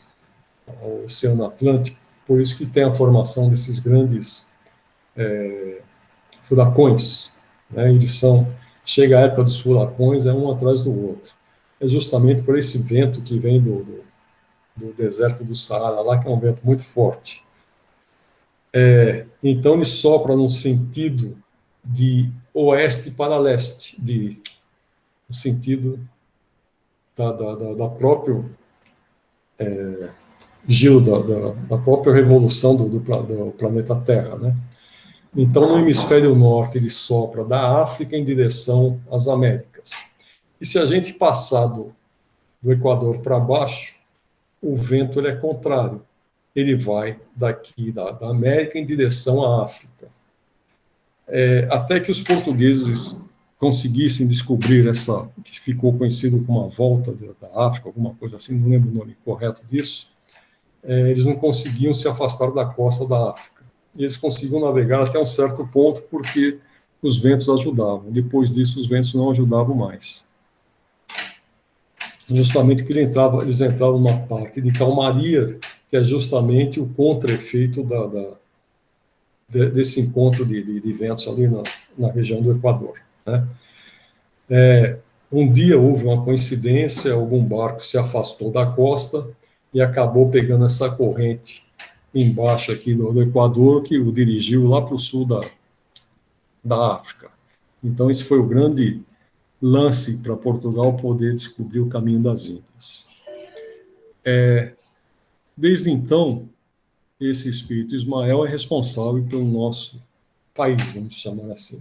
ao Oceano Atlântico, por isso que tem a formação desses grandes furacões, né? Chega a época dos furacões, é um atrás do outro. É justamente por esse vento que vem do deserto do Saara, lá que é um vento muito forte. Então ele sopra num sentido de oeste para leste, no sentido da própria giro, da própria revolução do planeta Terra, né? Então, no hemisfério norte, ele sopra da África em direção às Américas. E se a gente passar do Equador para baixo, o vento ele é contrário. Ele vai daqui da América em direção à África. Até que os portugueses conseguissem descobrir essa, que ficou conhecido como a volta da África, alguma coisa assim, não lembro o nome correto disso, eles não conseguiam se afastar da costa da África. E eles conseguiam navegar até um certo ponto porque os ventos ajudavam. Depois disso, os ventos não ajudavam mais. Justamente porque eles entravam numa parte de calmaria, que é justamente o contra-efeito desse encontro de ventos ali na região do Equador, né? Um dia houve uma coincidência, algum barco se afastou da costa e acabou pegando essa corrente embaixo aqui do Equador, que o dirigiu lá para o sul da África. Então, esse foi o grande lance para Portugal poder descobrir o caminho das Índias. Desde então, esse espírito Ismael é responsável pelo nosso país, vamos chamar assim.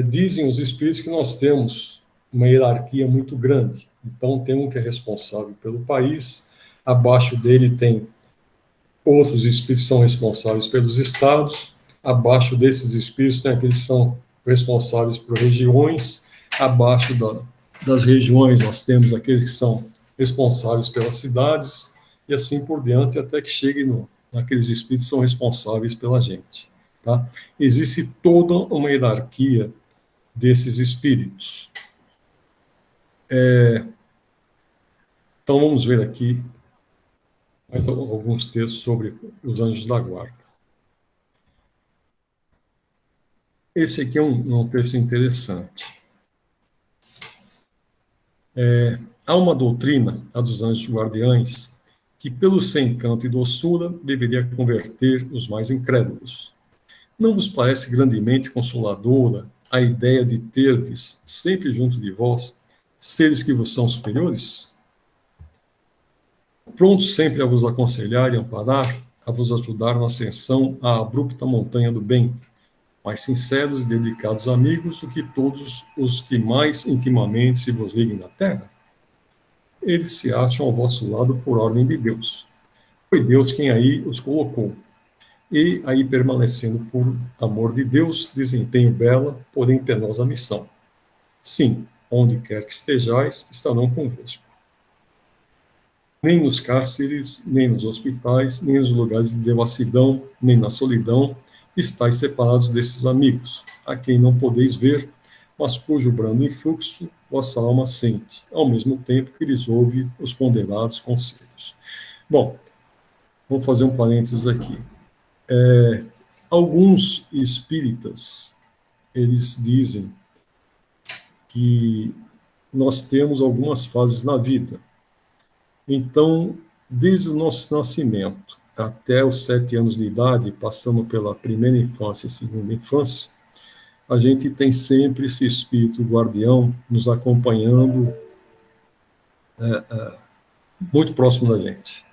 Dizem os espíritos que nós temos uma hierarquia muito grande. Então, tem um que é responsável pelo país, abaixo dele tem outros espíritos que são responsáveis pelos estados, abaixo desses espíritos tem aqueles que são responsáveis por regiões, abaixo das regiões nós temos aqueles que são responsáveis pelas cidades, e assim por diante, até que chegue naqueles espíritos que são responsáveis pela gente. Tá? Existe toda uma hierarquia desses espíritos. Então vamos ver aqui alguns textos sobre os anjos da guarda. Esse aqui é um texto interessante. Há uma doutrina, a dos anjos guardiães, que pelo seu encanto e doçura deveria converter os mais incrédulos. Não vos parece grandemente consoladora a ideia de terdes sempre junto de vós seres que vos são superiores? Prontos sempre a vos aconselhar e amparar, a vos ajudar na ascensão à abrupta montanha do bem, mais sinceros e dedicados amigos do que todos os que mais intimamente se vos liguem na terra? Eles se acham ao vosso lado por ordem de Deus. Foi Deus quem aí os colocou. E aí, permanecendo por amor de Deus, desempenho bela, porém penosa missão. Sim, onde quer que estejais, estarão convosco. Nem nos cárceres, nem nos hospitais, nem nos lugares de devassidão, nem na solidão, estáis separados desses amigos, a quem não podeis ver, mas cujo brando influxo vossa alma sente, ao mesmo tempo que lhes ouve os ponderados conselhos. Bom, vamos fazer um parênteses aqui. Alguns espíritas, eles dizem que nós temos algumas fases na vida. Então, desde o nosso nascimento até os 7 anos de idade, passando pela primeira infância e segunda infância, a gente tem sempre esse espírito guardião nos acompanhando muito próximo da gente.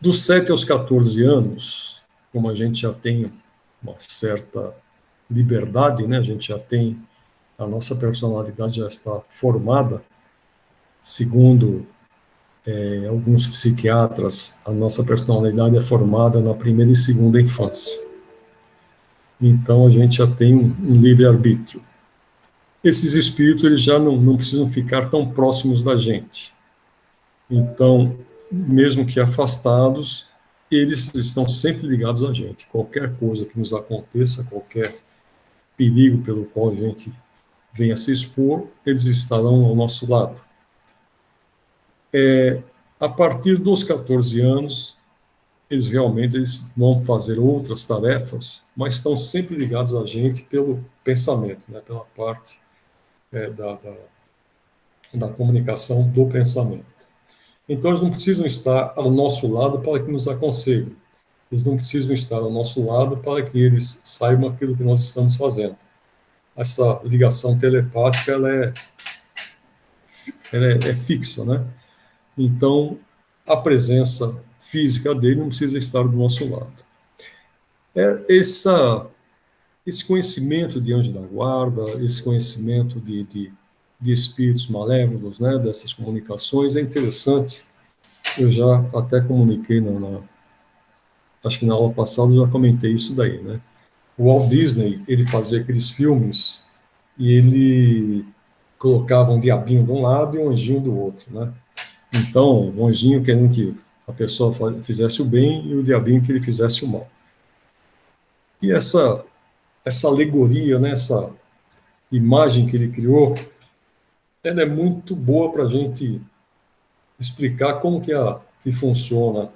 Dos 7 aos 14 anos, como a gente já tem uma certa liberdade, né? A gente já tem, a nossa personalidade já está formada, segundo alguns psiquiatras, a nossa personalidade é formada na primeira e segunda infância. Então a gente já tem um livre-arbítrio. Esses espíritos eles já não precisam ficar tão próximos da gente. Então, mesmo que afastados, eles estão sempre ligados a gente. Qualquer coisa que nos aconteça, qualquer perigo pelo qual a gente venha se expor, eles estarão ao nosso lado. A partir dos 14 anos, eles vão fazer outras tarefas, mas estão sempre ligados a gente pelo pensamento, né, pela parte da comunicação do pensamento. Então, eles não precisam estar ao nosso lado para que nos aconselhem. Eles não precisam estar ao nosso lado para que eles saibam aquilo que nós estamos fazendo. Essa ligação telepática ela é fixa, né? Então, a presença física dele não precisa estar do nosso lado. Esse conhecimento de anjo da guarda, esse conhecimento de espíritos malévolos, né, dessas comunicações, é interessante. Eu já até comuniquei, acho que na aula passada eu já comentei isso daí, né? O Walt Disney, ele fazia aqueles filmes e ele colocava um diabinho de um lado e um anjinho do outro, né? Então, o anjinho querendo que a pessoa fizesse o bem e o diabinho que ele fizesse o mal. E essa alegoria, né, essa imagem que ele criou, ela é muito boa para a gente explicar como que funciona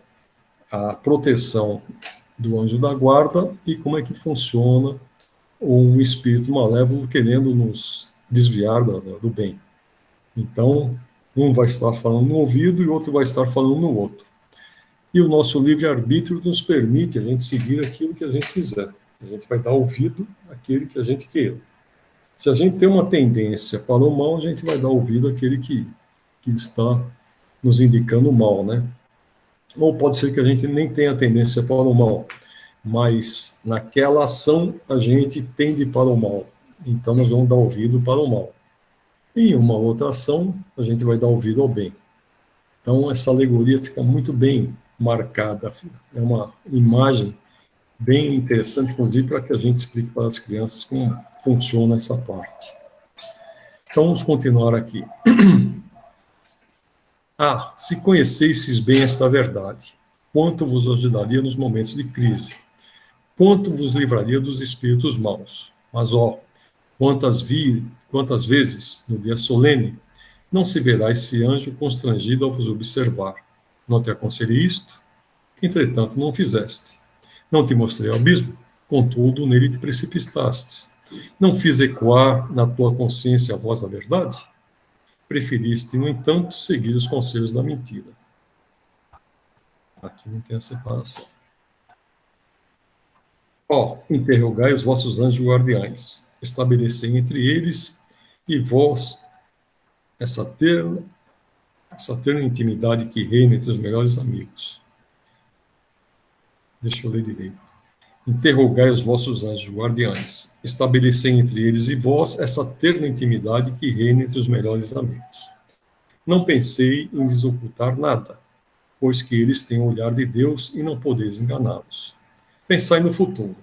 a proteção do anjo da guarda e como é que funciona um espírito malévolo querendo nos desviar do bem. Então, um vai estar falando no ouvido e o outro vai estar falando no outro. E o nosso livre-arbítrio nos permite a gente seguir aquilo que a gente quiser. A gente vai dar ouvido àquele que a gente queira. Se a gente tem uma tendência para o mal, a gente vai dar ouvido àquele que está nos indicando o mal, né? Ou pode ser que a gente nem tenha tendência para o mal, mas naquela ação a gente tende para o mal. Então nós vamos dar ouvido para o mal. E em uma outra ação, a gente vai dar ouvido ao bem. Então essa alegoria fica muito bem marcada. É uma imagem bem interessante, inclusive, para que a gente explique para as crianças como funciona essa parte. Então vamos continuar aqui. Se conhecesseis bem esta verdade, quanto vos ajudaria nos momentos de crise, quanto vos livraria dos espíritos maus. Mas, quantas vezes, no dia solene, não se verá esse anjo constrangido ao vos observar. Não te aconselhei isto? Entretanto, não fizeste. Não te mostrei o abismo? Contudo, nele te precipitaste. Não fiz ecoar na tua consciência a voz da verdade? Preferiste, no entanto, seguir os conselhos da mentira. Aqui não tem a separação. Interrogai os vossos anjos guardiães, estabelecei entre eles e vós essa terna intimidade que reina entre os melhores amigos. Deixa eu ler direito. Interrogai os vossos anjos guardiães, estabelecei entre eles e vós essa terna intimidade que reina entre os melhores amigos. Não pensei em lhes ocultar nada, pois que eles têm o olhar de Deus e não podeis enganá-los. Pensai no futuro,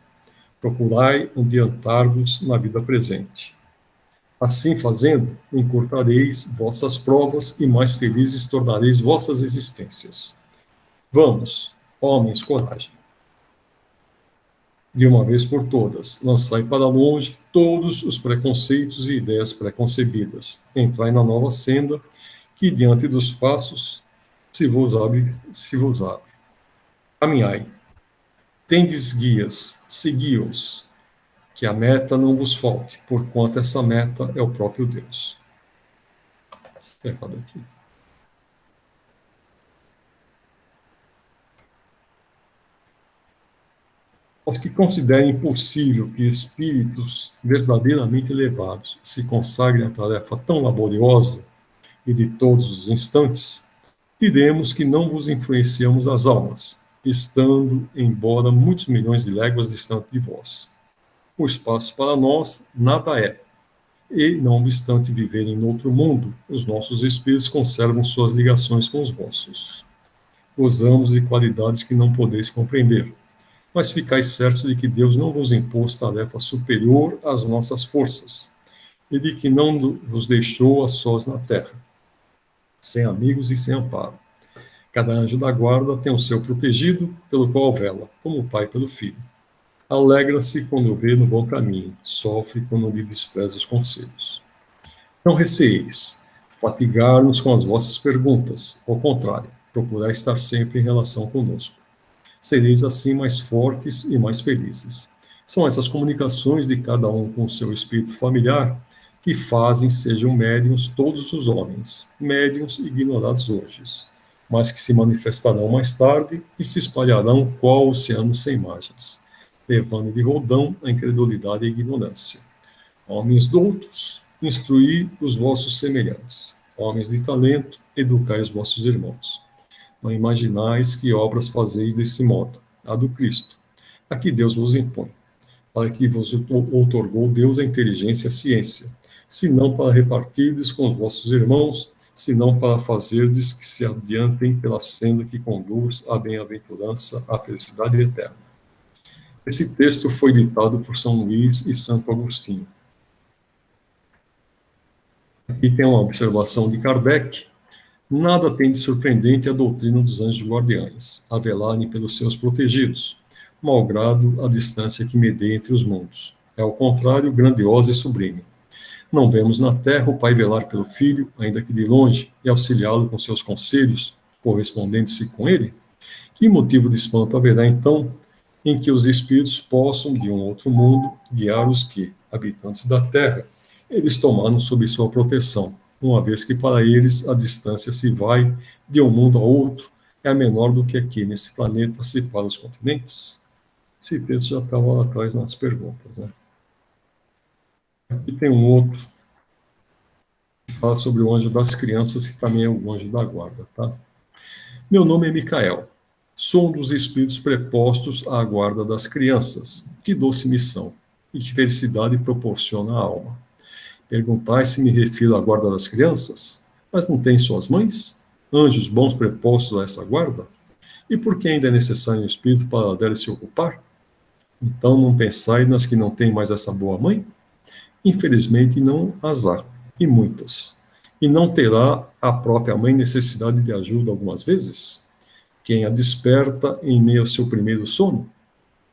procurai adiantar-vos na vida presente. Assim fazendo, encurtareis vossas provas e mais felizes tornareis vossas existências. Vamos, homens, coragem. De uma vez por todas, lançai para longe todos os preconceitos e ideias preconcebidas. Entrai na nova senda que diante dos passos se vos abre. Caminhai. Tendes guias, segui-os, que a meta não vos falte, porquanto essa meta é o próprio Deus. Errado aqui. Aos que considerem impossível que espíritos verdadeiramente elevados se consagrem à tarefa tão laboriosa e de todos os instantes, diremos que não vos influenciamos as almas, estando, embora muitos milhões de léguas distante de vós. O espaço para nós nada é, e, não obstante viverem em outro mundo, os nossos espíritos conservam suas ligações com os vossos. Gozamos de qualidades que não podeis compreender, mas ficais certos de que Deus não vos impôs tarefa superior às nossas forças, e de que não vos deixou a sós na terra, sem amigos e sem amparo. Cada anjo da guarda tem o seu protegido, pelo qual vela, como o pai pelo filho. Alegra-se quando vê no bom caminho, sofre quando lhe despreza os conselhos. Não receeis fatigar-nos com as vossas perguntas, ao contrário, procurai estar sempre em relação conosco. Sereis assim mais fortes e mais felizes. São essas comunicações de cada um com o seu espírito familiar que fazem sejam médiuns todos os homens, médiuns ignorados hoje, mas que se manifestarão mais tarde e se espalharão qual o oceano sem margens, levando de roldão a incredulidade e a ignorância. Homens doutos, instruí os vossos semelhantes. Homens de talento, educai os vossos irmãos. Não imaginais que obras fazeis desse modo, a do Cristo, a que Deus vos impõe, para que vos outorgou Deus a inteligência e a ciência, senão para repartirdes com os vossos irmãos, senão para fazerdes que se adiantem pela senda que conduz à bem-aventurança, à felicidade eterna. Esse texto foi ditado por São Luís e Santo Agostinho. Aqui tem uma observação de Kardec. Nada tem de surpreendente a doutrina dos anjos guardiães, a velarem pelos seus protegidos, malgrado a distância que medeia entre os mundos. É, ao contrário, grandiosa e sublime. Não vemos na terra o pai velar pelo filho, ainda que de longe, e auxiliá-lo com seus conselhos, correspondendo-se com ele? Que motivo de espanto haverá, então, em que os espíritos possam, de um outro mundo, guiar os que, habitantes da terra, eles tomaram sob sua proteção, uma vez que para eles a distância se vai de um mundo a outro é menor do que aqui nesse planeta separa os continentes? Esse texto já estava lá atrás nas perguntas, né? Aqui tem um outro que fala sobre o anjo das crianças, que também é o anjo da guarda, tá? Meu nome é Micael. Sou um dos espíritos prepostos à guarda das crianças. Que doce missão e que felicidade proporciona à alma. Perguntai se me refiro à guarda das crianças, mas não tem suas mães? Anjos bons prepostos a essa guarda? E por que ainda é necessário um espírito para delas se ocupar? Então não pensai nas que não têm mais essa boa mãe? Infelizmente não as há, e muitas. E não terá a própria mãe necessidade de ajuda algumas vezes? Quem a desperta em meio ao seu primeiro sono?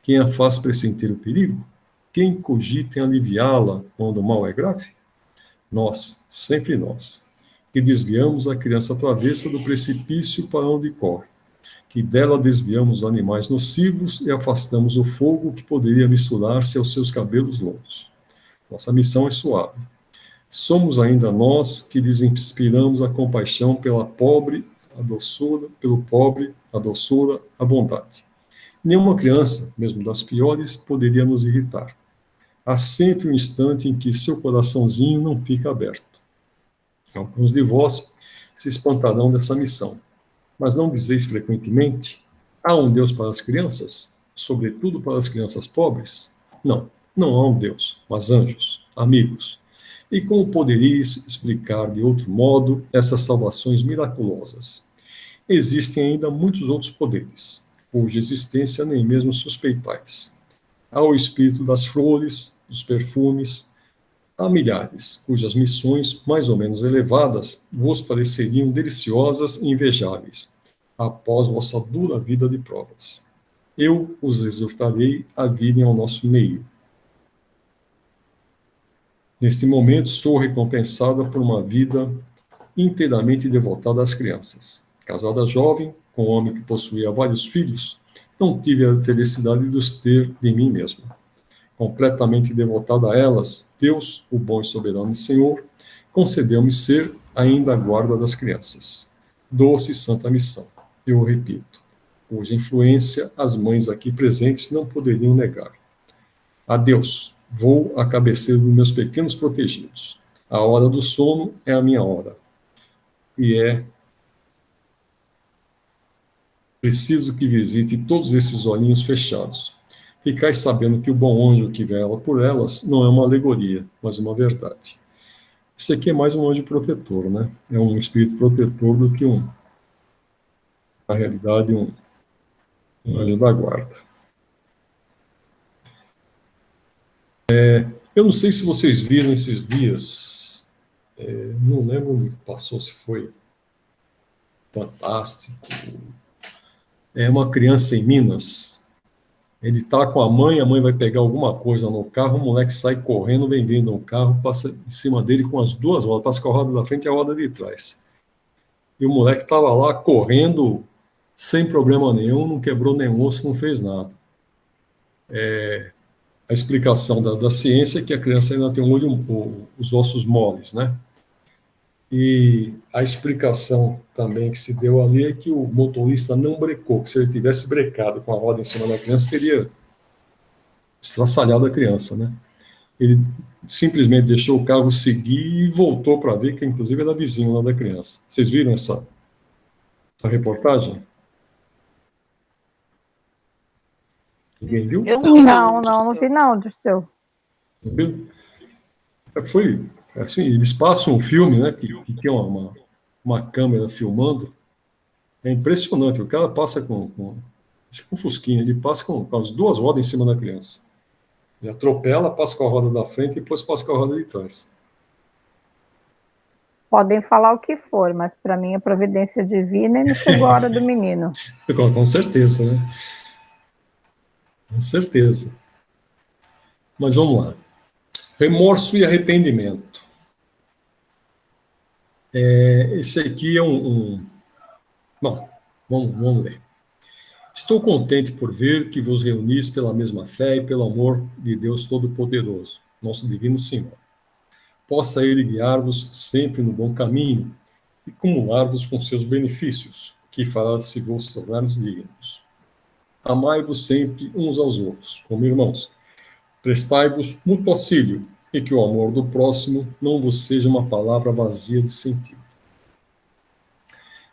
Quem a faz pressentir o perigo? Quem cogita em aliviá-la quando o mal é grave? Nós, sempre nós, que desviamos a criança travessa do precipício para onde corre, que dela desviamos os animais nocivos e afastamos o fogo que poderia misturar-se aos seus cabelos longos. Nossa missão é suave. Somos ainda nós que lhes inspiramos a compaixão pela pobre, a doçura, pelo pobre, a doçura, a bondade. Nenhuma criança, mesmo das piores, poderia nos irritar. Há sempre um instante em que seu coraçãozinho não fica aberto. Alguns de vós se espantarão dessa missão, mas não dizeis frequentemente: há um Deus para as crianças, sobretudo para as crianças pobres? Não, não há um Deus, mas anjos, amigos. E como poderíeis explicar de outro modo essas salvações miraculosas? Existem ainda muitos outros poderes, cuja existência nem mesmo suspeitais. Há o espírito das flores, dos perfumes, há milhares, cujas missões, mais ou menos elevadas, vos pareceriam deliciosas e invejáveis, após vossa dura vida de provas. Eu os exortarei a virem ao nosso meio. Neste momento, sou recompensada por uma vida inteiramente devotada às crianças. Casada jovem, com um homem que possuía vários filhos, não tive a felicidade de os ter de mim mesma. Completamente devotada a elas, Deus, o bom e soberano Senhor, concedeu-me ser, ainda a guarda das crianças. Doce e santa missão. Eu repito, cuja influência as mães aqui presentes não poderiam negar. Adeus, vou à cabeceira dos meus pequenos protegidos. A hora do sono é a minha hora. E é preciso que visite todos esses olhinhos fechados. Ficais sabendo que o bom anjo que vela por elas não é uma alegoria, mas uma verdade. Esse aqui é mais um anjo protetor, né? É um espírito protetor do que na realidade, um anjo da guarda. Eu não sei se vocês viram esses dias, não lembro onde passou, se foi Fantástico. É uma criança em Minas, ele tá com a mãe vai pegar alguma coisa no carro, o moleque sai correndo, vem vindo no carro, passa em cima dele com as duas rodas, passa com a roda da frente e a roda de trás. E o moleque estava lá correndo sem problema nenhum, não quebrou nenhum osso, não fez nada. A explicação da ciência é que a criança ainda tem os ossos moles, né? E a explicação também que se deu ali é que o motorista não brecou, que se ele tivesse brecado com a roda em cima da criança, teria estraçalhado a criança, né? Ele simplesmente deixou o carro seguir e voltou para ver que, inclusive, era vizinho lá da criança. Vocês viram essa reportagem? Ninguém viu? Eu não vi não, Dirceu. Não viu? Foi assim, eles passam um filme, né, que tem uma câmera filmando. É impressionante. O cara passa acho que um fusquinha, ele passa com as duas rodas em cima da criança. Ele atropela, passa com a roda da frente e depois passa com a roda de trás. Podem falar o que for, mas para mim é providência divina e não chegou a hora do menino. Com certeza, né? Com certeza. Mas vamos lá. Remorso e arrependimento. Esse aqui é Bom, vamos ler. Estou contente por ver que vos reunis pela mesma fé e pelo amor de Deus Todo-Poderoso, nosso Divino Senhor. Possa Ele guiar-vos sempre no bom caminho e cumular-vos com seus benefícios, que fará se vos tornares dignos. Amai-vos sempre uns aos outros, como irmãos. Prestai-vos mútuo auxílio, e que o amor do próximo não vos seja uma palavra vazia de sentido.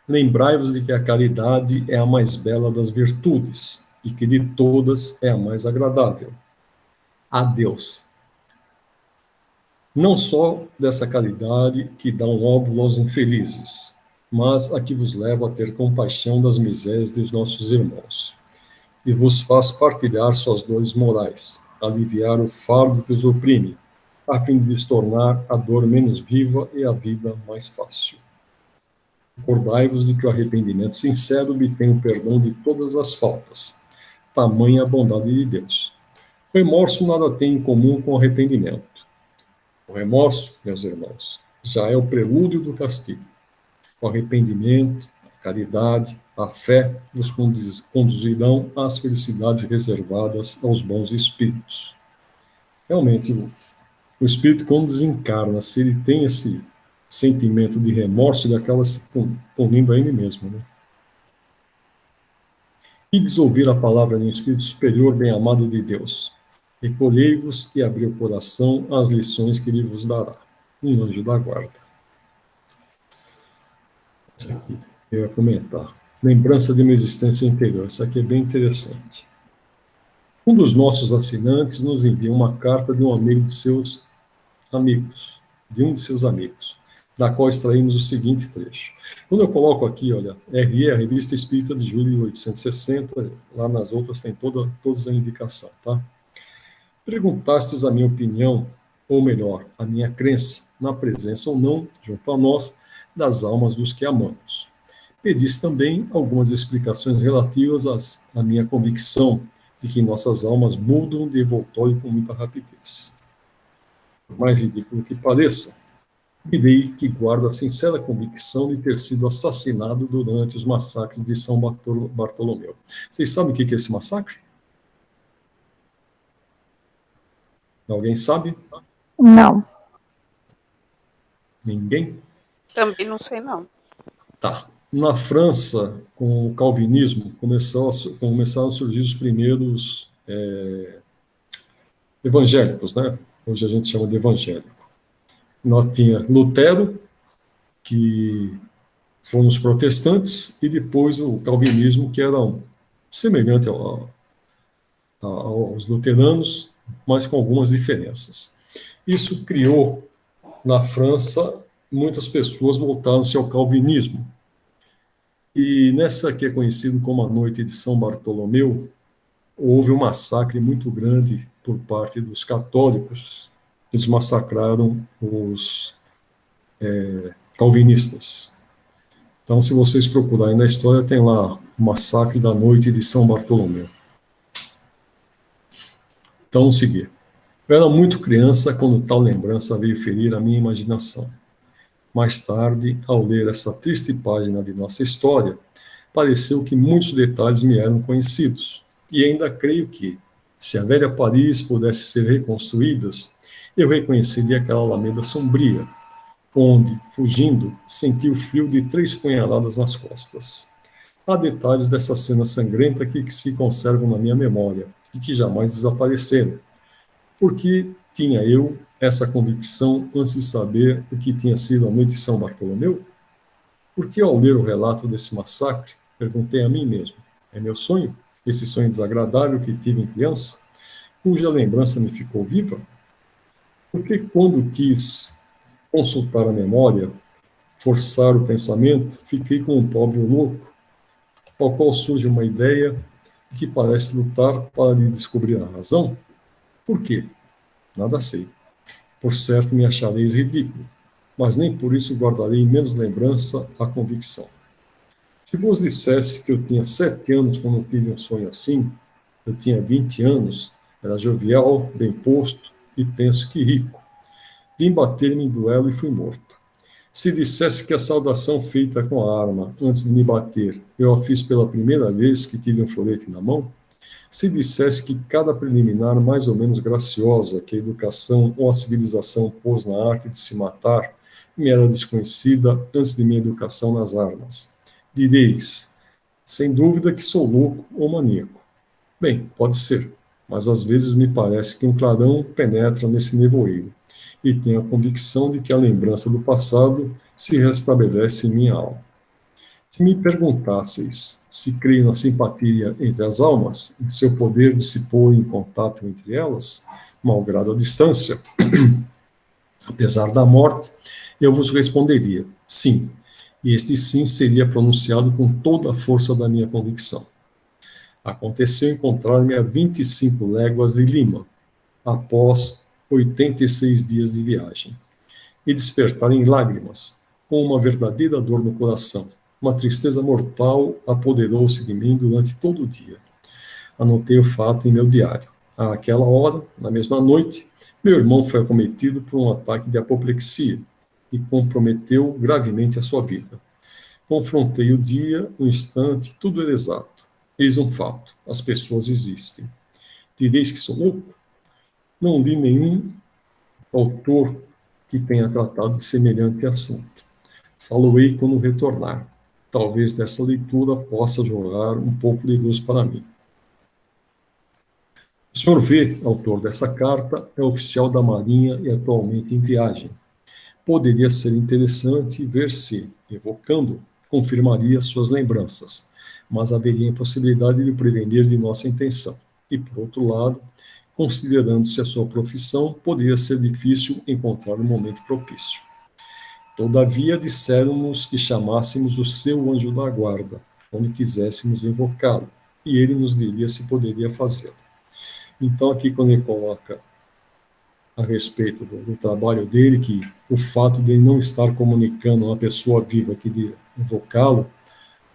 Lembrai-vos de que a caridade é a mais bela das virtudes, e que de todas é a mais agradável. Adeus. Não só dessa caridade que dá um óbolo aos infelizes, mas a que vos leva a ter compaixão das misérias dos nossos irmãos, e vos faz partilhar suas dores morais, aliviar o fardo que os oprime, a fim de lhes tornar a dor menos viva e a vida mais fácil. Recordai-vos de que o arrependimento sincero obtém o perdão de todas as faltas, tamanha a bondade de Deus. O remorso nada tem em comum com o arrependimento. O remorso, meus irmãos, já é o prelúdio do castigo. O arrependimento, a caridade, a fé vos conduzirão às felicidades reservadas aos bons espíritos. Realmente, o espírito, quando desencarna, se ele tem esse sentimento de remorso, ele acaba se punindo a ele mesmo, né? Ides ouvir a palavra de um espírito superior, bem-amado de Deus. Recolhei-vos e abri o coração às lições que ele vos dará. Um anjo da guarda. Essa aqui eu ia comentar. Lembrança de uma existência interior. Essa aqui é bem interessante. Um dos nossos assinantes nos envia uma carta de um amigo de seus amigos, da qual extraímos o seguinte trecho. Quando eu coloco aqui, olha, RE, a Revista Espírita de julho de 1860, lá nas outras tem todas a indicação, tá? Perguntastes a minha opinião, ou melhor, a minha crença, na presença ou não, junto a nós, das almas dos que amamos. Pedis também algumas explicações relativas à minha convicção de que nossas almas mudam de envoltório com muita rapidez. Por mais ridículo que pareça, direi que guardo a sincera convicção de ter sido assassinado durante os massacres de São Bartolomeu. Vocês sabem o que é esse massacre? Alguém sabe? Não. Ninguém? Também não sei, não. Tá. Na França, com o calvinismo, começaram a surgir os primeiros evangélicos, né? Hoje a gente chama de evangélico. Nós tinha Lutero, que foram os protestantes, e depois o calvinismo, que era semelhante aos luteranos, mas com algumas diferenças. Isso criou, na França, muitas pessoas voltaram-se ao calvinismo. E nessa que é conhecido como a Noite de São Bartolomeu, houve um massacre muito grande por parte dos católicos. Eles massacraram os calvinistas. Então, se vocês procurarem na história, tem lá o massacre da Noite de São Bartolomeu. Então, vamos seguir. Eu era muito criança quando tal lembrança veio ferir a minha imaginação. Mais tarde, ao ler essa triste página de nossa história, pareceu que muitos detalhes me eram conhecidos. E ainda creio que, se a velha Paris pudesse ser reconstruída, eu reconheceria aquela alameda sombria, onde, fugindo, senti o frio de 3 punhaladas nas costas. Há detalhes dessa cena sangrenta que se conservam na minha memória e que jamais desapareceram. Porque tinha eu essa convicção antes de saber o que tinha sido a Noite de São Bartolomeu? Porque ao ler o relato desse massacre, perguntei a mim mesmo, é meu sonho? Esse sonho desagradável que tive em criança, cuja lembrança me ficou viva? Porque quando quis consultar a memória, forçar o pensamento, fiquei com um pobre louco, ao qual surge uma ideia que parece lutar para lhe descobrir a razão. Por quê? Nada sei. Por certo me achareis ridículo, mas nem por isso guardarei menos lembrança a convicção. Se vos dissesse que eu tinha 7 anos quando tive um sonho assim, eu tinha 20 anos, era jovial, bem posto e penso que rico. Vim bater-me em duelo e fui morto. Se dissesse que a saudação feita com a arma antes de me bater eu a fiz pela primeira vez que tive um florete na mão, se dissesse que cada preliminar mais ou menos graciosa que a educação ou a civilização pôs na arte de se matar me era desconhecida antes de minha educação nas armas, direis, sem dúvida que sou louco ou maníaco. Bem, pode ser, mas às vezes me parece que um clarão penetra nesse nevoeiro e tenho a convicção de que a lembrança do passado se restabelece em minha alma. Se me perguntasseis se creio na simpatia entre as almas, em seu poder de se pôr em contato entre elas, malgrado a distância, apesar da morte, eu vos responderia, sim, e este sim seria pronunciado com toda a força da minha convicção. Aconteceu encontrar-me a 25 léguas de Lima, após 86 dias de viagem, e despertar em lágrimas, com uma verdadeira dor no coração. Uma tristeza mortal apoderou-se de mim durante todo o dia. Anotei o fato em meu diário. Àquela hora, na mesma noite, meu irmão foi acometido por um ataque de apoplexia e comprometeu gravemente a sua vida. Confrontei o dia, o instante, tudo era exato. Eis um fato: as pessoas existem. Direis que sou louco? Não li nenhum autor que tenha tratado de semelhante assunto. Falo-ei quando retornar. Talvez dessa leitura possa jogar um pouco de luz para mim. O Sr. V, autor dessa carta, é oficial da Marinha e atualmente em viagem. Poderia ser interessante ver se, evocando, confirmaria suas lembranças, mas haveria impossibilidade de o prevenir de nossa intenção. E, por outro lado, considerando-se a sua profissão, poderia ser difícil encontrar um momento propício. Todavia, disseram-nos que chamássemos o seu anjo da guarda, quando quiséssemos invocá-lo, e ele nos diria se poderia fazê-lo. Então, aqui, quando ele coloca a respeito do trabalho dele, que o fato de ele não estar comunicando a uma pessoa viva que de invocá-lo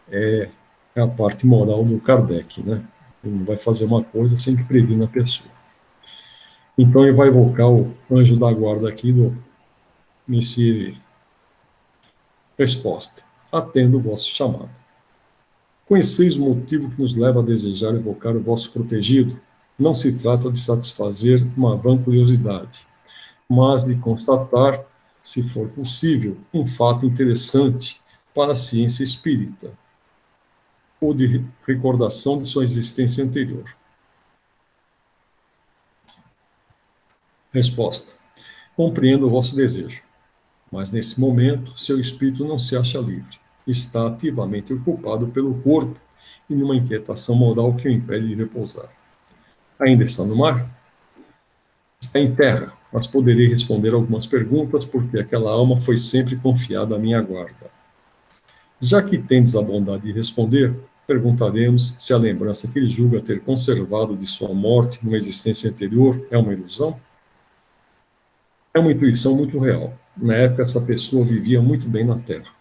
é a parte moral do Kardec, né? Ele não vai fazer uma coisa sem que previna a pessoa. Então, ele vai invocar o anjo da guarda aqui do Monsieur. Resposta: atendo o vosso chamado. Conheceis o motivo que nos leva a desejar evocar o vosso protegido? Não se trata de satisfazer uma vã curiosidade, mas de constatar se for possível, um fato interessante para a ciência espírita, ou de recordação de sua existência anterior. Resposta: compreendo o vosso desejo, mas nesse momento seu espírito não se acha livre. Está ativamente ocupado pelo corpo e numa inquietação moral que o impede de repousar. Ainda está no mar? Está em terra, mas poderei responder algumas perguntas porque aquela alma foi sempre confiada à minha guarda. Já que tendes a bondade de responder, perguntaremos se a lembrança que ele julga ter conservado de sua morte numa existência anterior é uma ilusão? É uma intuição muito real. Na época, essa pessoa vivia muito bem na Terra.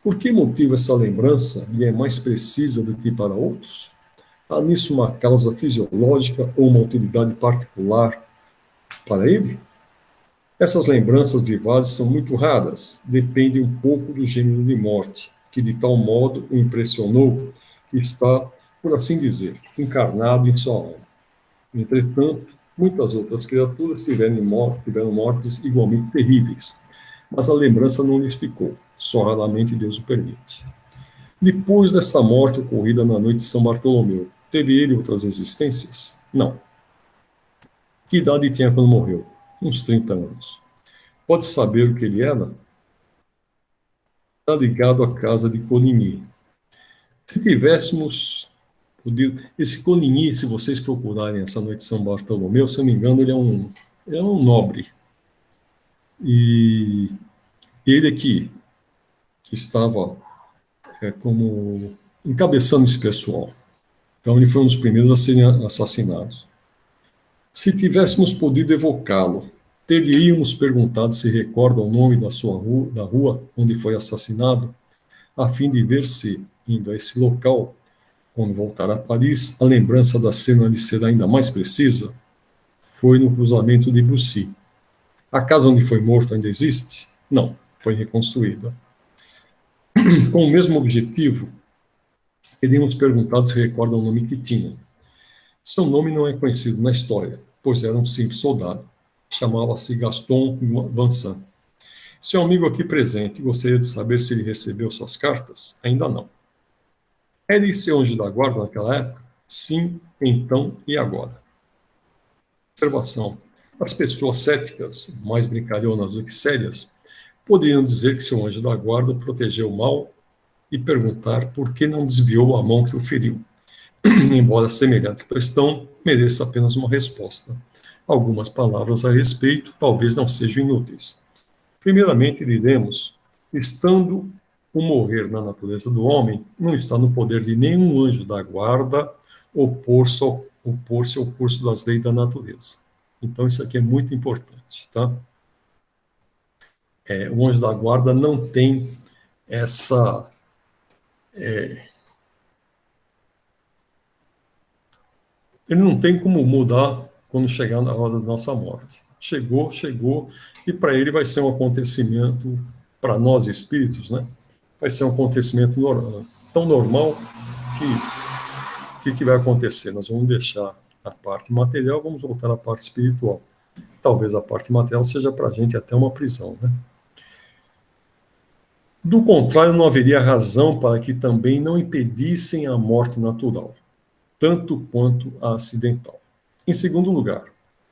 Por que motivo essa lembrança lhe é mais precisa do que para outros? Há nisso uma causa fisiológica ou uma utilidade particular para ele? Essas lembranças vivazes são muito raras, dependem um pouco do gênero de morte, que de tal modo o impressionou que está, por assim dizer, encarnado em sua alma. Entretanto, muitas outras criaturas tiveram mortes igualmente terríveis, mas a lembrança não lhes ficou, só raramente Deus o permite. Depois dessa morte ocorrida na noite de São Bartolomeu, teve ele outras existências? Não. Que idade tinha quando morreu? Uns 30 anos. Pode saber o que ele era? Está ligado à casa de Coligny. Se tivéssemos podido... Esse Coligny, se vocês procurarem essa noite de São Bartolomeu, se eu não me engano, ele é um nobre. E ele aqui, que estava como encabeçando esse pessoal. Então ele foi um dos primeiros a serem assassinados. Se tivéssemos podido evocá-lo, teríamos perguntado se recorda o nome da rua onde foi assassinado, a fim de ver se, indo a esse local, quando voltar a Paris, a lembrança da cena lhe será ainda mais precisa. Foi no cruzamento de Bussy. A casa onde foi morto ainda existe? Não, foi reconstruída. Com o mesmo objetivo, teríamos perguntado se recorda o nome que tinha. Seu nome não é conhecido na história, pois era um simples soldado. Chamava-se Gaston Vincent. Seu amigo aqui presente gostaria de saber se ele recebeu suas cartas? Ainda não. Era ele seu anjo da guarda naquela época? Sim, então e agora? Observação. As pessoas céticas, mais brincalhonas do que sérias, poderiam dizer que seu anjo da guarda o protegeu mal e perguntar por que não desviou a mão que o feriu. Embora semelhante questão mereça apenas uma resposta. Algumas palavras a respeito talvez não sejam inúteis. Primeiramente, diremos, estando o morrer na natureza do homem, não está no poder de nenhum anjo da guarda opor-se ao curso das leis da natureza. Então, isso aqui é muito importante, tá? O anjo da guarda não tem essa... ele não tem como mudar quando chegar na hora da nossa morte. Chegou, e para ele vai ser um acontecimento, para nós espíritos, né? Vai ser um acontecimento tão normal que vai acontecer? Nós vamos deixar a parte material, vamos voltar à parte espiritual. Talvez a parte material seja para a gente até uma prisão, né? Do contrário, não haveria razão para que também não impedissem a morte natural, tanto quanto a acidental. Em segundo lugar,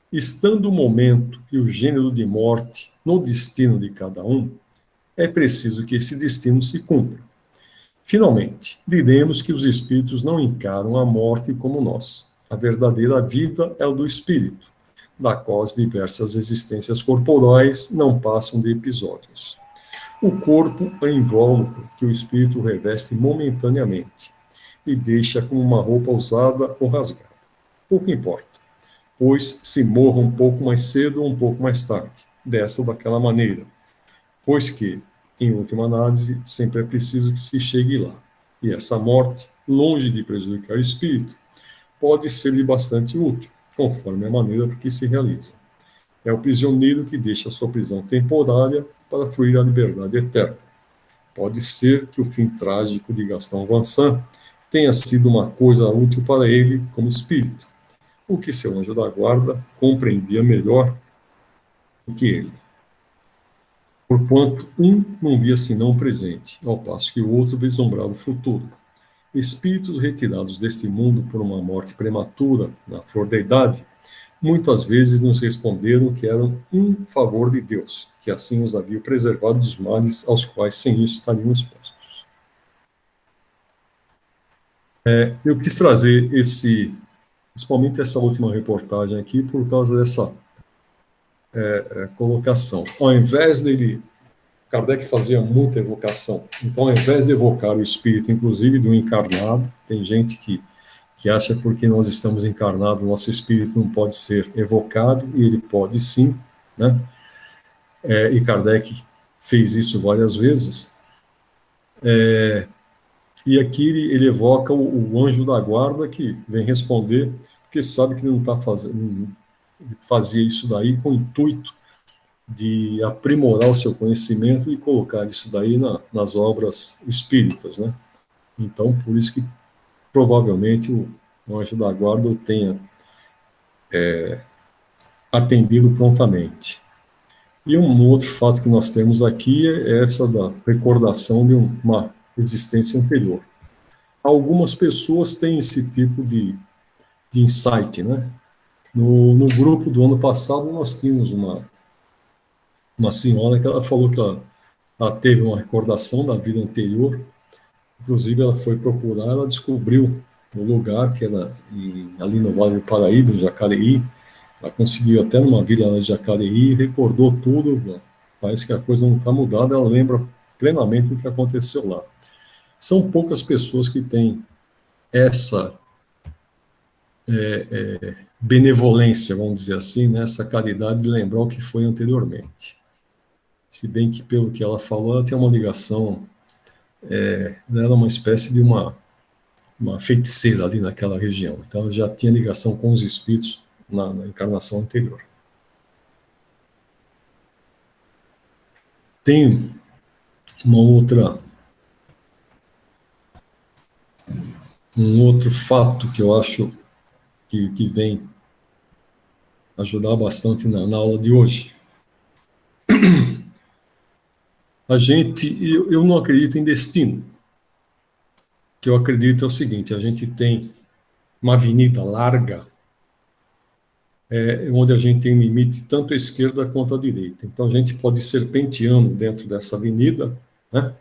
estando o momento e o gênero de morte no destino de cada um, é preciso que esse destino se cumpra. Finalmente, diremos que os espíritos não encaram a morte como nós. A verdadeira vida é o do espírito, da qual as diversas existências corporais não passam de episódios. O corpo é invólucro que o espírito reveste momentaneamente e deixa como uma roupa usada ou rasgada. Pouco importa, pois se morra um pouco mais cedo ou um pouco mais tarde, dessa ou daquela maneira, pois que, em última análise, sempre é preciso que se chegue lá. E essa morte, longe de prejudicar o espírito, pode ser-lhe bastante útil, conforme a maneira por que se realiza. É o prisioneiro que deixa a sua prisão temporária para fluir à liberdade eterna. Pode ser que o fim trágico de Gaston Vincent tenha sido uma coisa útil para ele como espírito, o que seu anjo da guarda compreendia melhor do que ele. porquanto um não via senão o presente, ao passo que o outro vislumbrava o futuro. Espíritos retirados deste mundo por uma morte prematura, na flor da idade, muitas vezes nos responderam que eram um favor de Deus, que assim os havia preservado dos males aos quais sem isso estariam expostos. Eu quis trazer principalmente essa última reportagem aqui, por causa dessa colocação. Ao invés dele, Kardec fazia muita evocação. Então, ao invés de evocar o espírito, inclusive do encarnado, tem gente que acha que porque nós estamos encarnados, nosso espírito não pode ser evocado, e ele pode sim, né? E Kardec fez isso várias vezes. E aqui ele evoca o anjo da guarda, que vem responder, porque sabe que ele não está fazendo, ele fazia isso daí com o intuito de aprimorar o seu conhecimento e colocar isso daí nas obras espíritas, né? Então, por isso que provavelmente o anjo da guarda o tenha atendido prontamente. E um outro fato que nós temos aqui é essa da recordação de uma existência anterior. Algumas pessoas têm esse tipo de insight, né? No grupo do ano passado, nós tínhamos uma senhora que ela falou que ela teve uma recordação da vida anterior. Inclusive, ela foi procurar, ela descobriu o lugar que era ali no Vale do Paraíba, em Jacareí. Ela conseguiu até numa vila lá de Jacareí, recordou tudo, né? Parece que a coisa não está mudada, ela lembra plenamente do que aconteceu lá. São poucas pessoas que têm essa benevolência, vamos dizer assim, né? Essa caridade de lembrar o que foi anteriormente. Se bem que, pelo que ela falou, ela tem uma ligação, ela era uma espécie de uma feiticeira ali naquela região. Então, ela já tinha ligação com os espíritos na encarnação anterior. Tem um outro fato que eu acho que vem ajudar bastante na aula de hoje. Eu não acredito em destino. O que eu acredito é o seguinte: a gente tem uma avenida larga, onde a gente tem limite tanto à esquerda quanto à direita. Então, a gente pode ir serpenteando dentro dessa avenida, né?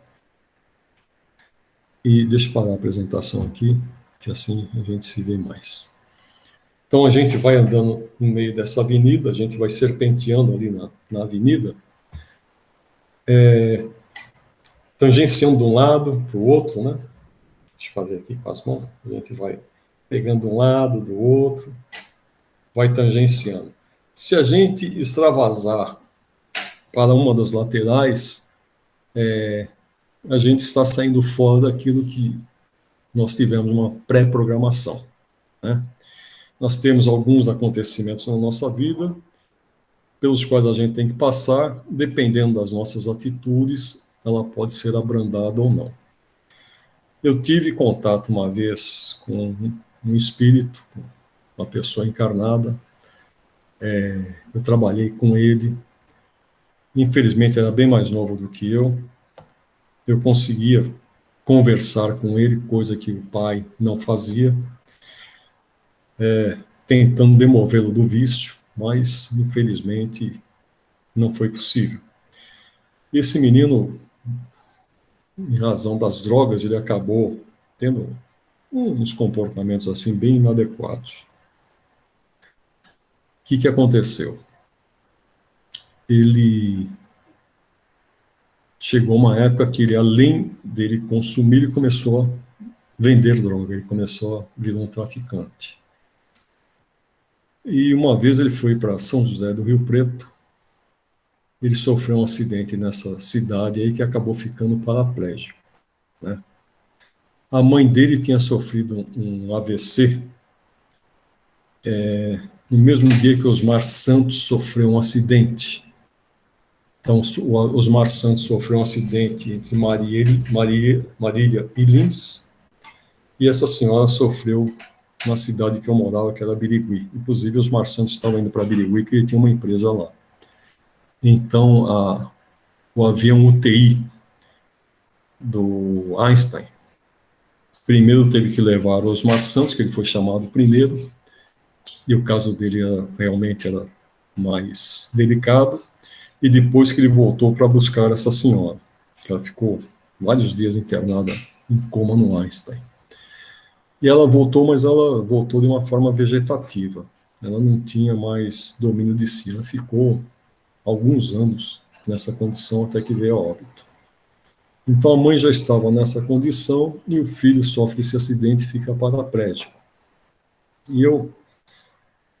E deixa eu parar a apresentação aqui, que assim a gente se vê mais. Então, a gente vai andando no meio dessa avenida, a gente vai serpenteando ali na avenida, tangenciando de um lado para o outro, né? Deixa eu fazer aqui com as mãos. A gente vai pegando um lado do outro, vai tangenciando. Se a gente extravasar para uma das laterais, a gente está saindo fora daquilo que nós tivemos uma pré-programação, né? Nós temos alguns acontecimentos na nossa vida pelos quais a gente tem que passar, dependendo das nossas atitudes, ela pode ser abrandada ou não. Eu tive contato uma vez com um espírito, uma pessoa encarnada, eu trabalhei com ele, infelizmente era bem mais novo do que eu conseguia conversar com ele, coisa que o pai não fazia, tentando demovê-lo do vício, mas infelizmente não foi possível. Esse menino, em razão das drogas, ele acabou tendo uns comportamentos assim bem inadequados. O que aconteceu? Ele chegou uma época que ele, além dele consumir, ele começou a vender droga, ele começou a virar um traficante. E uma vez ele foi para São José do Rio Preto, ele sofreu um acidente nessa cidade aí que acabou ficando paraplégico, né? A mãe dele tinha sofrido um AVC no mesmo dia que Osmar Santos sofreu um acidente. Então, Osmar Santos sofreu um acidente entre Marília e Lins, e essa senhora sofreu na cidade que eu morava, que era Birigui. Inclusive, Osmar Santos estava indo para Birigui, que ele tinha uma empresa lá. Então, o avião UTI do Einstein. Primeiro teve que levar os maçãs, que ele foi chamado primeiro, e o caso dele realmente era mais delicado, e depois que ele voltou para buscar essa senhora, que ela ficou vários dias internada em coma no Einstein. E ela voltou, mas ela voltou de uma forma vegetativa. Ela não tinha mais domínio de si. Ela ficou alguns anos nessa condição até que veio a óbito. Então a mãe já estava nessa condição e o filho sofre esse acidente e fica paraplégico. E eu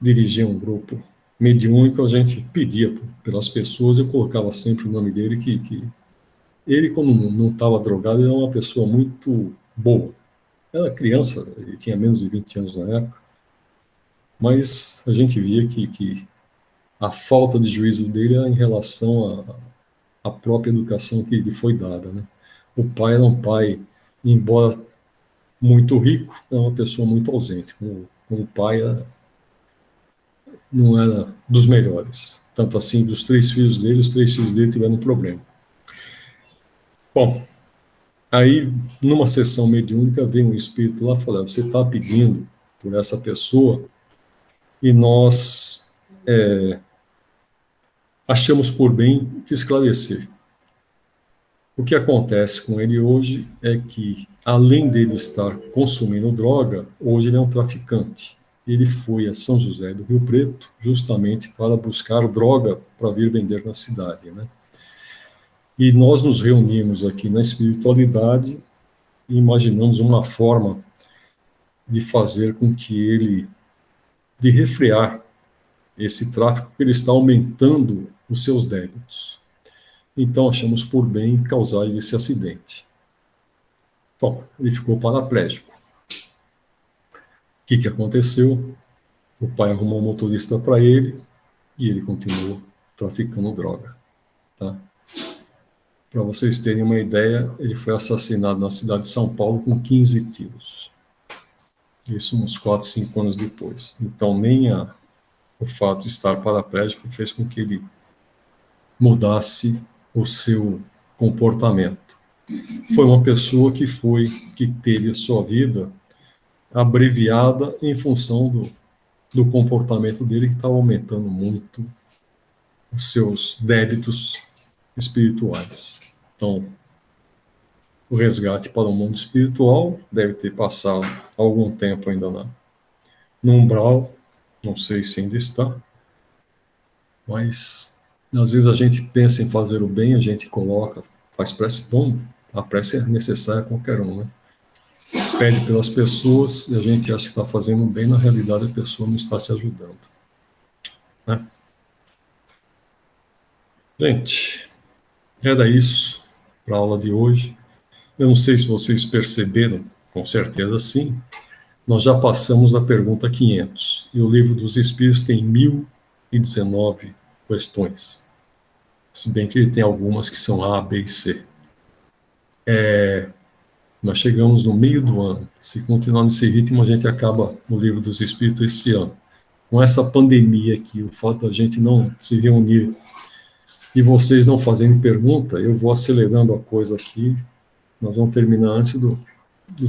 dirigia um grupo mediúnico, a gente pedia pelas pessoas, eu colocava sempre o nome dele, que ele, quando não estava drogado, ele era uma pessoa muito boa. Era criança, ele tinha menos de 20 anos na época, mas a gente via que a falta de juízo dele era em relação à própria educação que lhe foi dada, né? O pai era um pai, embora muito rico, era uma pessoa muito ausente. Como pai não era dos melhores. Tanto assim, dos 3 filhos dele, os 3 filhos dele tiveram um problema. Bom, aí numa sessão mediúnica veio um espírito lá e falou: você está pedindo por essa pessoa e nós achamos por bem te esclarecer. O que acontece com ele hoje é que, além dele estar consumindo droga, hoje ele é um traficante. Ele foi a São José do Rio Preto justamente para buscar droga para vir vender na cidade, né? E nós nos reunimos aqui na espiritualidade e imaginamos uma forma de fazer com que ele, de refrear esse tráfico, porque ele está aumentando os seus débitos. Então achamos por bem causar esse acidente. Bom, ele ficou paraplégico. O que aconteceu? O pai arrumou um motorista para ele e ele continuou traficando droga. Tá? Para vocês terem uma ideia, ele foi assassinado na cidade de São Paulo com 15 tiros. Isso uns 4, 5 anos depois. Então nem o fato de estar paraplégico fez com que ele mudasse o seu comportamento. Foi uma pessoa que teve a sua vida abreviada em função do comportamento dele, que estava aumentando muito os seus débitos espirituais. Então, o resgate para o mundo espiritual deve ter passado algum tempo ainda no umbral, não sei se ainda está, mas às vezes a gente pensa em fazer o bem, a gente coloca, faz prece, bom, a prece é necessária a qualquer um, né? Pede pelas pessoas e a gente acha que está fazendo bem, na realidade a pessoa não está se ajudando, né? Gente, era isso para a aula de hoje. Eu não sei se vocês perceberam, com certeza sim, nós já passamos da pergunta 500 e o Livro dos Espíritos tem 1019 questões, se bem que ele tem algumas que são A, B e C. Nós chegamos no meio do ano. Se continuar nesse ritmo, a gente acaba o Livro dos Espíritos esse ano. Com essa pandemia aqui, o fato da gente não se reunir e vocês não fazendo pergunta, eu vou acelerando a coisa aqui. Nós vamos terminar antes do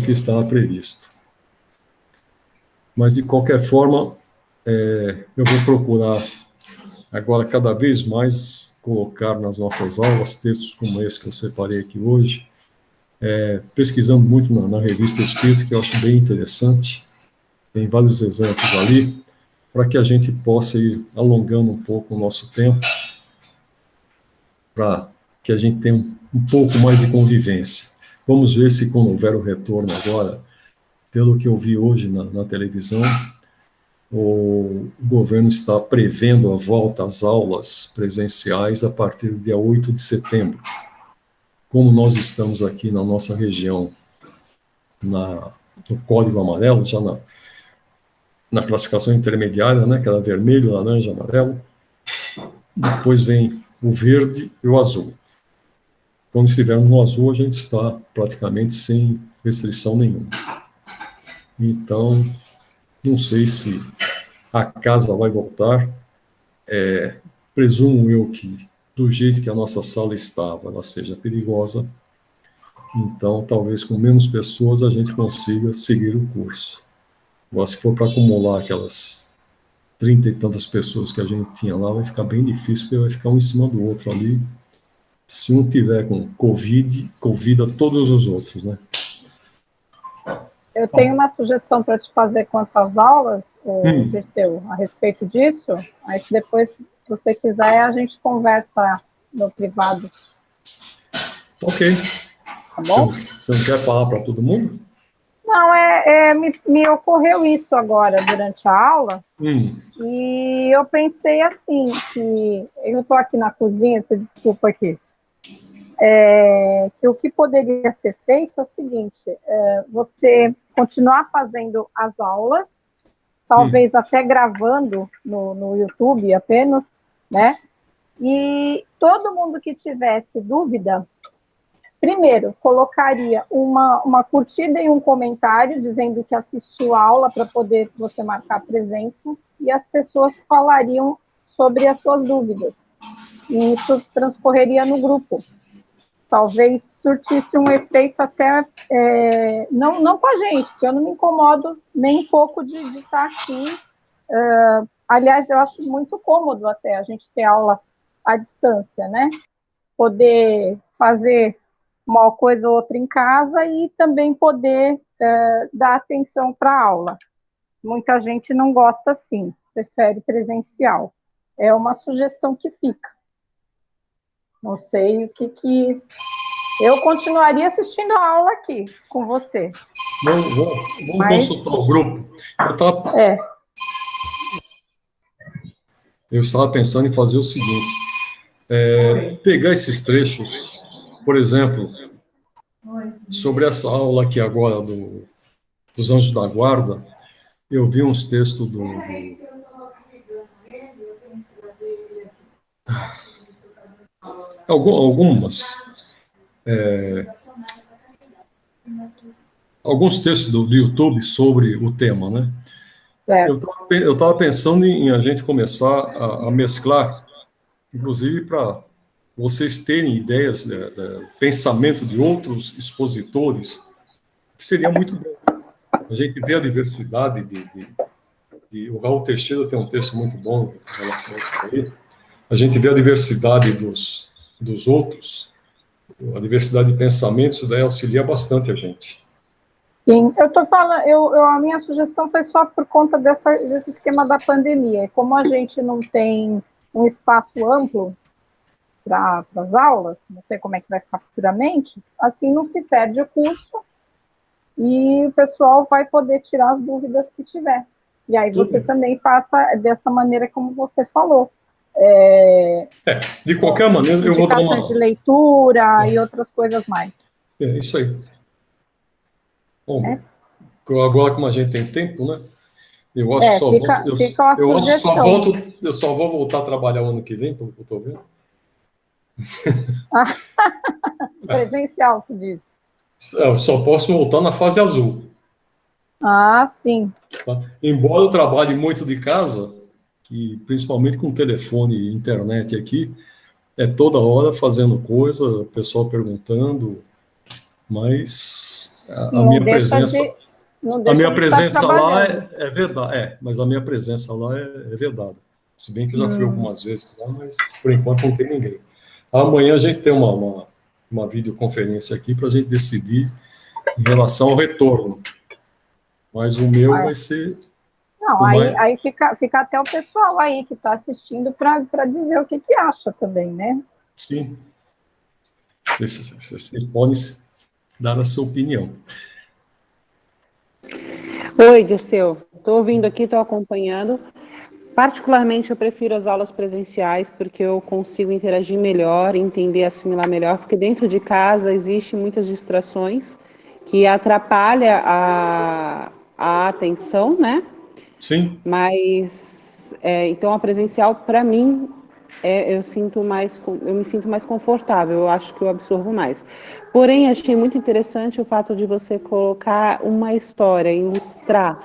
que estava previsto. Mas, de qualquer forma, eu vou procurar agora cada vez mais colocar nas nossas aulas textos como esse que eu separei aqui hoje, pesquisando muito na revista Espírita, que eu acho bem interessante, tem vários exemplos ali, para que a gente possa ir alongando um pouco o nosso tempo, para que a gente tenha um pouco mais de convivência. Vamos ver se, quando houver o retorno agora, pelo que eu vi hoje na televisão, o governo está prevendo a volta às aulas presenciais a partir do dia 8 de setembro. Como nós estamos aqui na nossa região, no código amarelo, já na classificação intermediária, né, que era vermelho, laranja, amarelo, depois vem o verde e o azul. Quando estivermos no azul, a gente está praticamente sem restrição nenhuma. Então, não sei se a casa vai voltar. Presumo eu que do jeito que a nossa sala estava, ela seja perigosa. Então, talvez com menos pessoas a gente consiga seguir o curso. Agora, se for para acumular aquelas 30 e tantas pessoas que a gente tinha lá, vai ficar bem difícil, porque vai ficar um em cima do outro ali. Se um tiver com Covid, convida todos os outros, né? Eu tenho uma sugestão para te fazer quanto às aulas, Dirceu, a respeito disso. Aí, se depois, se você quiser, a gente conversa no privado. Ok. Tá bom? Você não quer falar para todo mundo? Não, me ocorreu isso agora, durante a aula, e eu pensei assim, que eu estou aqui na cozinha, você desculpa aqui, que o que poderia ser feito é o seguinte, você continuar fazendo as aulas, talvez até gravando no YouTube apenas, né? E todo mundo que tivesse dúvida, primeiro, colocaria uma curtida e um comentário dizendo que assistiu a aula para poder você marcar presença, e as pessoas falariam sobre as suas dúvidas. E isso transcorreria no grupo. Talvez surtisse um efeito até, não com a gente, porque eu não me incomodo nem um pouco de estar aqui. Aliás, eu acho muito cômodo até a gente ter aula à distância, né? Poder fazer uma coisa ou outra em casa e também poder dar atenção para a aula. Muita gente não gosta assim, prefere presencial. É uma sugestão que fica. Não sei o que... Eu continuaria assistindo a aula aqui com você. Vamos consultar o grupo. Eu estava pensando em fazer o seguinte, pegar esses trechos, por exemplo, sobre essa aula aqui agora dos Anjos da Guarda, eu vi uns textos alguns textos do YouTube sobre o tema, né? Eu estava pensando em a gente começar a mesclar, inclusive para vocês terem ideias, pensamento de outros expositores, que seria muito bom. A gente vê a diversidade o Raul Teixeira tem um texto muito bom em relação a isso aí. A gente vê a diversidade dos outros, a diversidade de pensamentos, isso daí auxilia bastante a gente. Sim, eu estou falando, a minha sugestão foi só por conta desse esquema da pandemia. Como a gente não tem um espaço amplo para as aulas, não sei como é que vai ficar futuramente, assim não se perde o curso e o pessoal vai poder tirar as dúvidas que tiver. E aí você também passa dessa maneira como você falou. De qualquer maneira, eu vou dar uma... indicações de leitura e outras coisas mais. É isso aí. Bom, agora como a gente tem tempo, né? Eu acho eu só vou voltar a trabalhar o ano que vem, pelo que eu estou vendo. Presencial, se diz. Eu só posso voltar na fase azul. Ah, sim. Tá? Embora eu trabalhe muito de casa, e principalmente com telefone e internet aqui, toda hora fazendo coisa, o pessoal perguntando, mas a minha presença... A minha presença lá é verdade, mas a minha presença lá é verdade. Se bem que eu já fui algumas vezes lá, mas por enquanto não tem ninguém. Amanhã a gente tem uma videoconferência aqui para a gente decidir em relação ao retorno. Mas o meu vai ser... Não, aí fica até o pessoal aí que está assistindo para dizer o que acha também, né? Sim. Vocês podem dar a sua opinião. Oi, Dirceu. Estou ouvindo aqui, estou acompanhando. Particularmente, eu prefiro as aulas presenciais, porque eu consigo interagir melhor, entender, assimilar melhor, porque dentro de casa existem muitas distrações que atrapalham a atenção, né? Sim. Mas, então, a presencial, para mim, eu me sinto mais confortável, eu acho que eu absorvo mais. Porém, achei muito interessante o fato de você colocar uma história, ilustrar.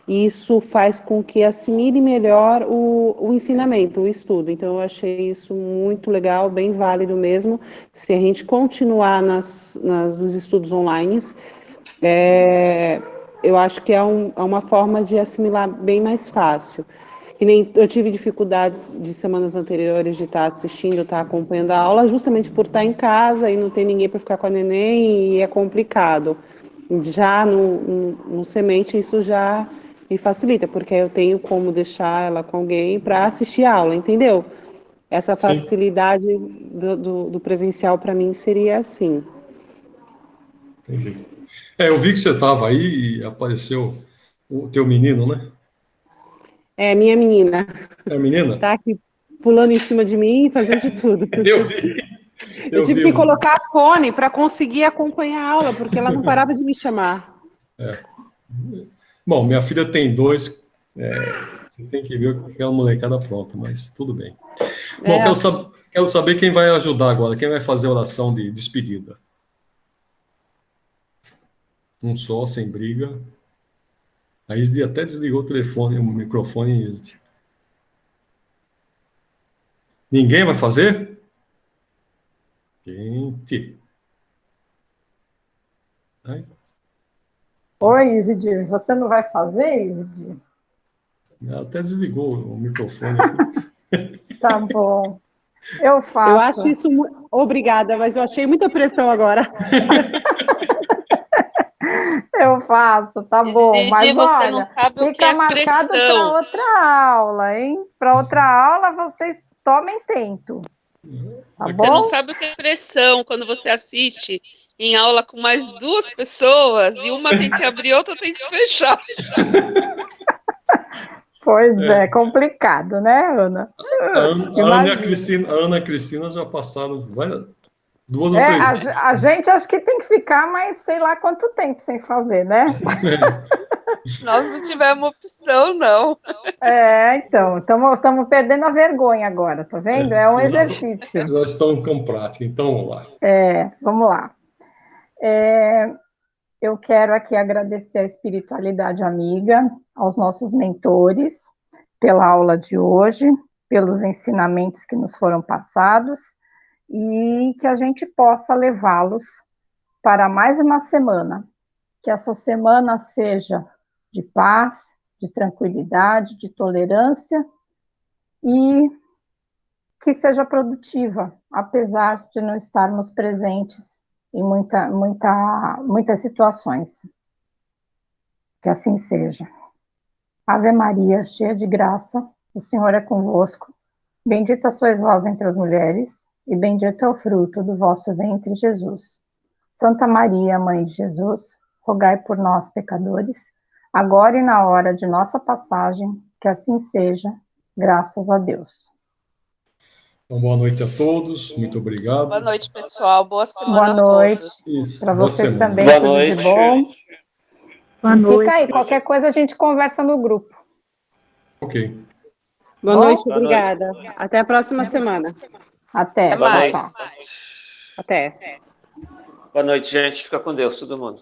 e isso faz com que assimile melhor o ensinamento, o estudo. Então, eu achei isso muito legal, bem válido mesmo. Se a gente continuar nos estudos online, eu acho que é uma forma de assimilar bem mais fácil. Que nem eu tive dificuldades de semanas anteriores de estar assistindo, estar acompanhando a aula, justamente por estar em casa e não ter ninguém para ficar com a neném, e é complicado. Já no Semente, isso já me facilita, porque eu tenho como deixar ela com alguém para assistir a aula, entendeu? Essa Sim, facilidade do presencial para mim seria assim. entendi. Eu vi que você estava aí e apareceu o teu menino, né? É, minha menina É a menina? tá aqui pulando em cima de mim, fazendo de tudo. Eu vi, Eu eu tive vi. que colocar fone para conseguir acompanhar a aula, porque ela não parava de me chamar. Bom, minha filha tem dois. Você tem que ver aquela molecada pronta, mas tudo bem. Bom, É, quero saber quem vai ajudar agora, quem vai fazer a oração de despedida. Um só, sem briga. A Isdi até desligou o telefone, o microfone, Isdi. Ninguém vai fazer? Gente. Ai, tá. Oi, Isidir, você não vai fazer, Isidir? Ela até desligou o microfone aqui. Tá bom, eu eu acho faço. isso. Obrigada, mas eu achei muita pressão agora. Eu faço, tá bom. Exigir, Mas você não olha, sabe o que fica é marcado para pressão. outra aula, hein? Para outra aula vocês tomem tento, tá Você não bom? sabe o que é pressão quando você assiste em aula com mais duas pessoas e uma tem que abrir, outra tem que fechar. Pois É, é, complicado, né, Ana? Imagina. A Ana e a Cristina já passaram duas ou É, três a gente acho que tem que ficar mais sei lá quanto tempo sem fazer, né? vezes. Nós não tivemos opção, não. É, então, estamos perdendo a vergonha agora, tá vendo? É um Vocês exercício. já estão com prática, então vamos lá. Vamos lá. Eu quero aqui agradecer a espiritualidade amiga, aos nossos mentores, pela aula de hoje, pelos ensinamentos que nos foram passados e que a gente possa levá-los para mais uma semana. Que essa semana seja de paz, de tranquilidade, de tolerância e que seja produtiva, apesar de não estarmos presentes em muitas situações. Que assim seja. Ave Maria, cheia de graça, o Senhor é convosco. Bendita sois vós entre as mulheres, e bendito é o fruto do vosso ventre, Jesus. Santa Maria, Mãe de Jesus, rogai por nós, pecadores, agora e na hora de nossa passagem, que assim seja, graças a Deus. Então, boa noite a todos, muito Boa obrigado. noite, pessoal. Boa Boa semana a noite, todos. Isso, para boa vocês semana. também, Boa tudo de noite. bom. Boa E noite. fica aí, qualquer coisa a gente conversa no grupo. Ok. Boa Bom? noite, Boa noite. obrigada. Até a próxima semana. Até, Até Boa tchau, mais. noite. tchau. Até. Boa noite, gente. Fica com Deus, todo mundo.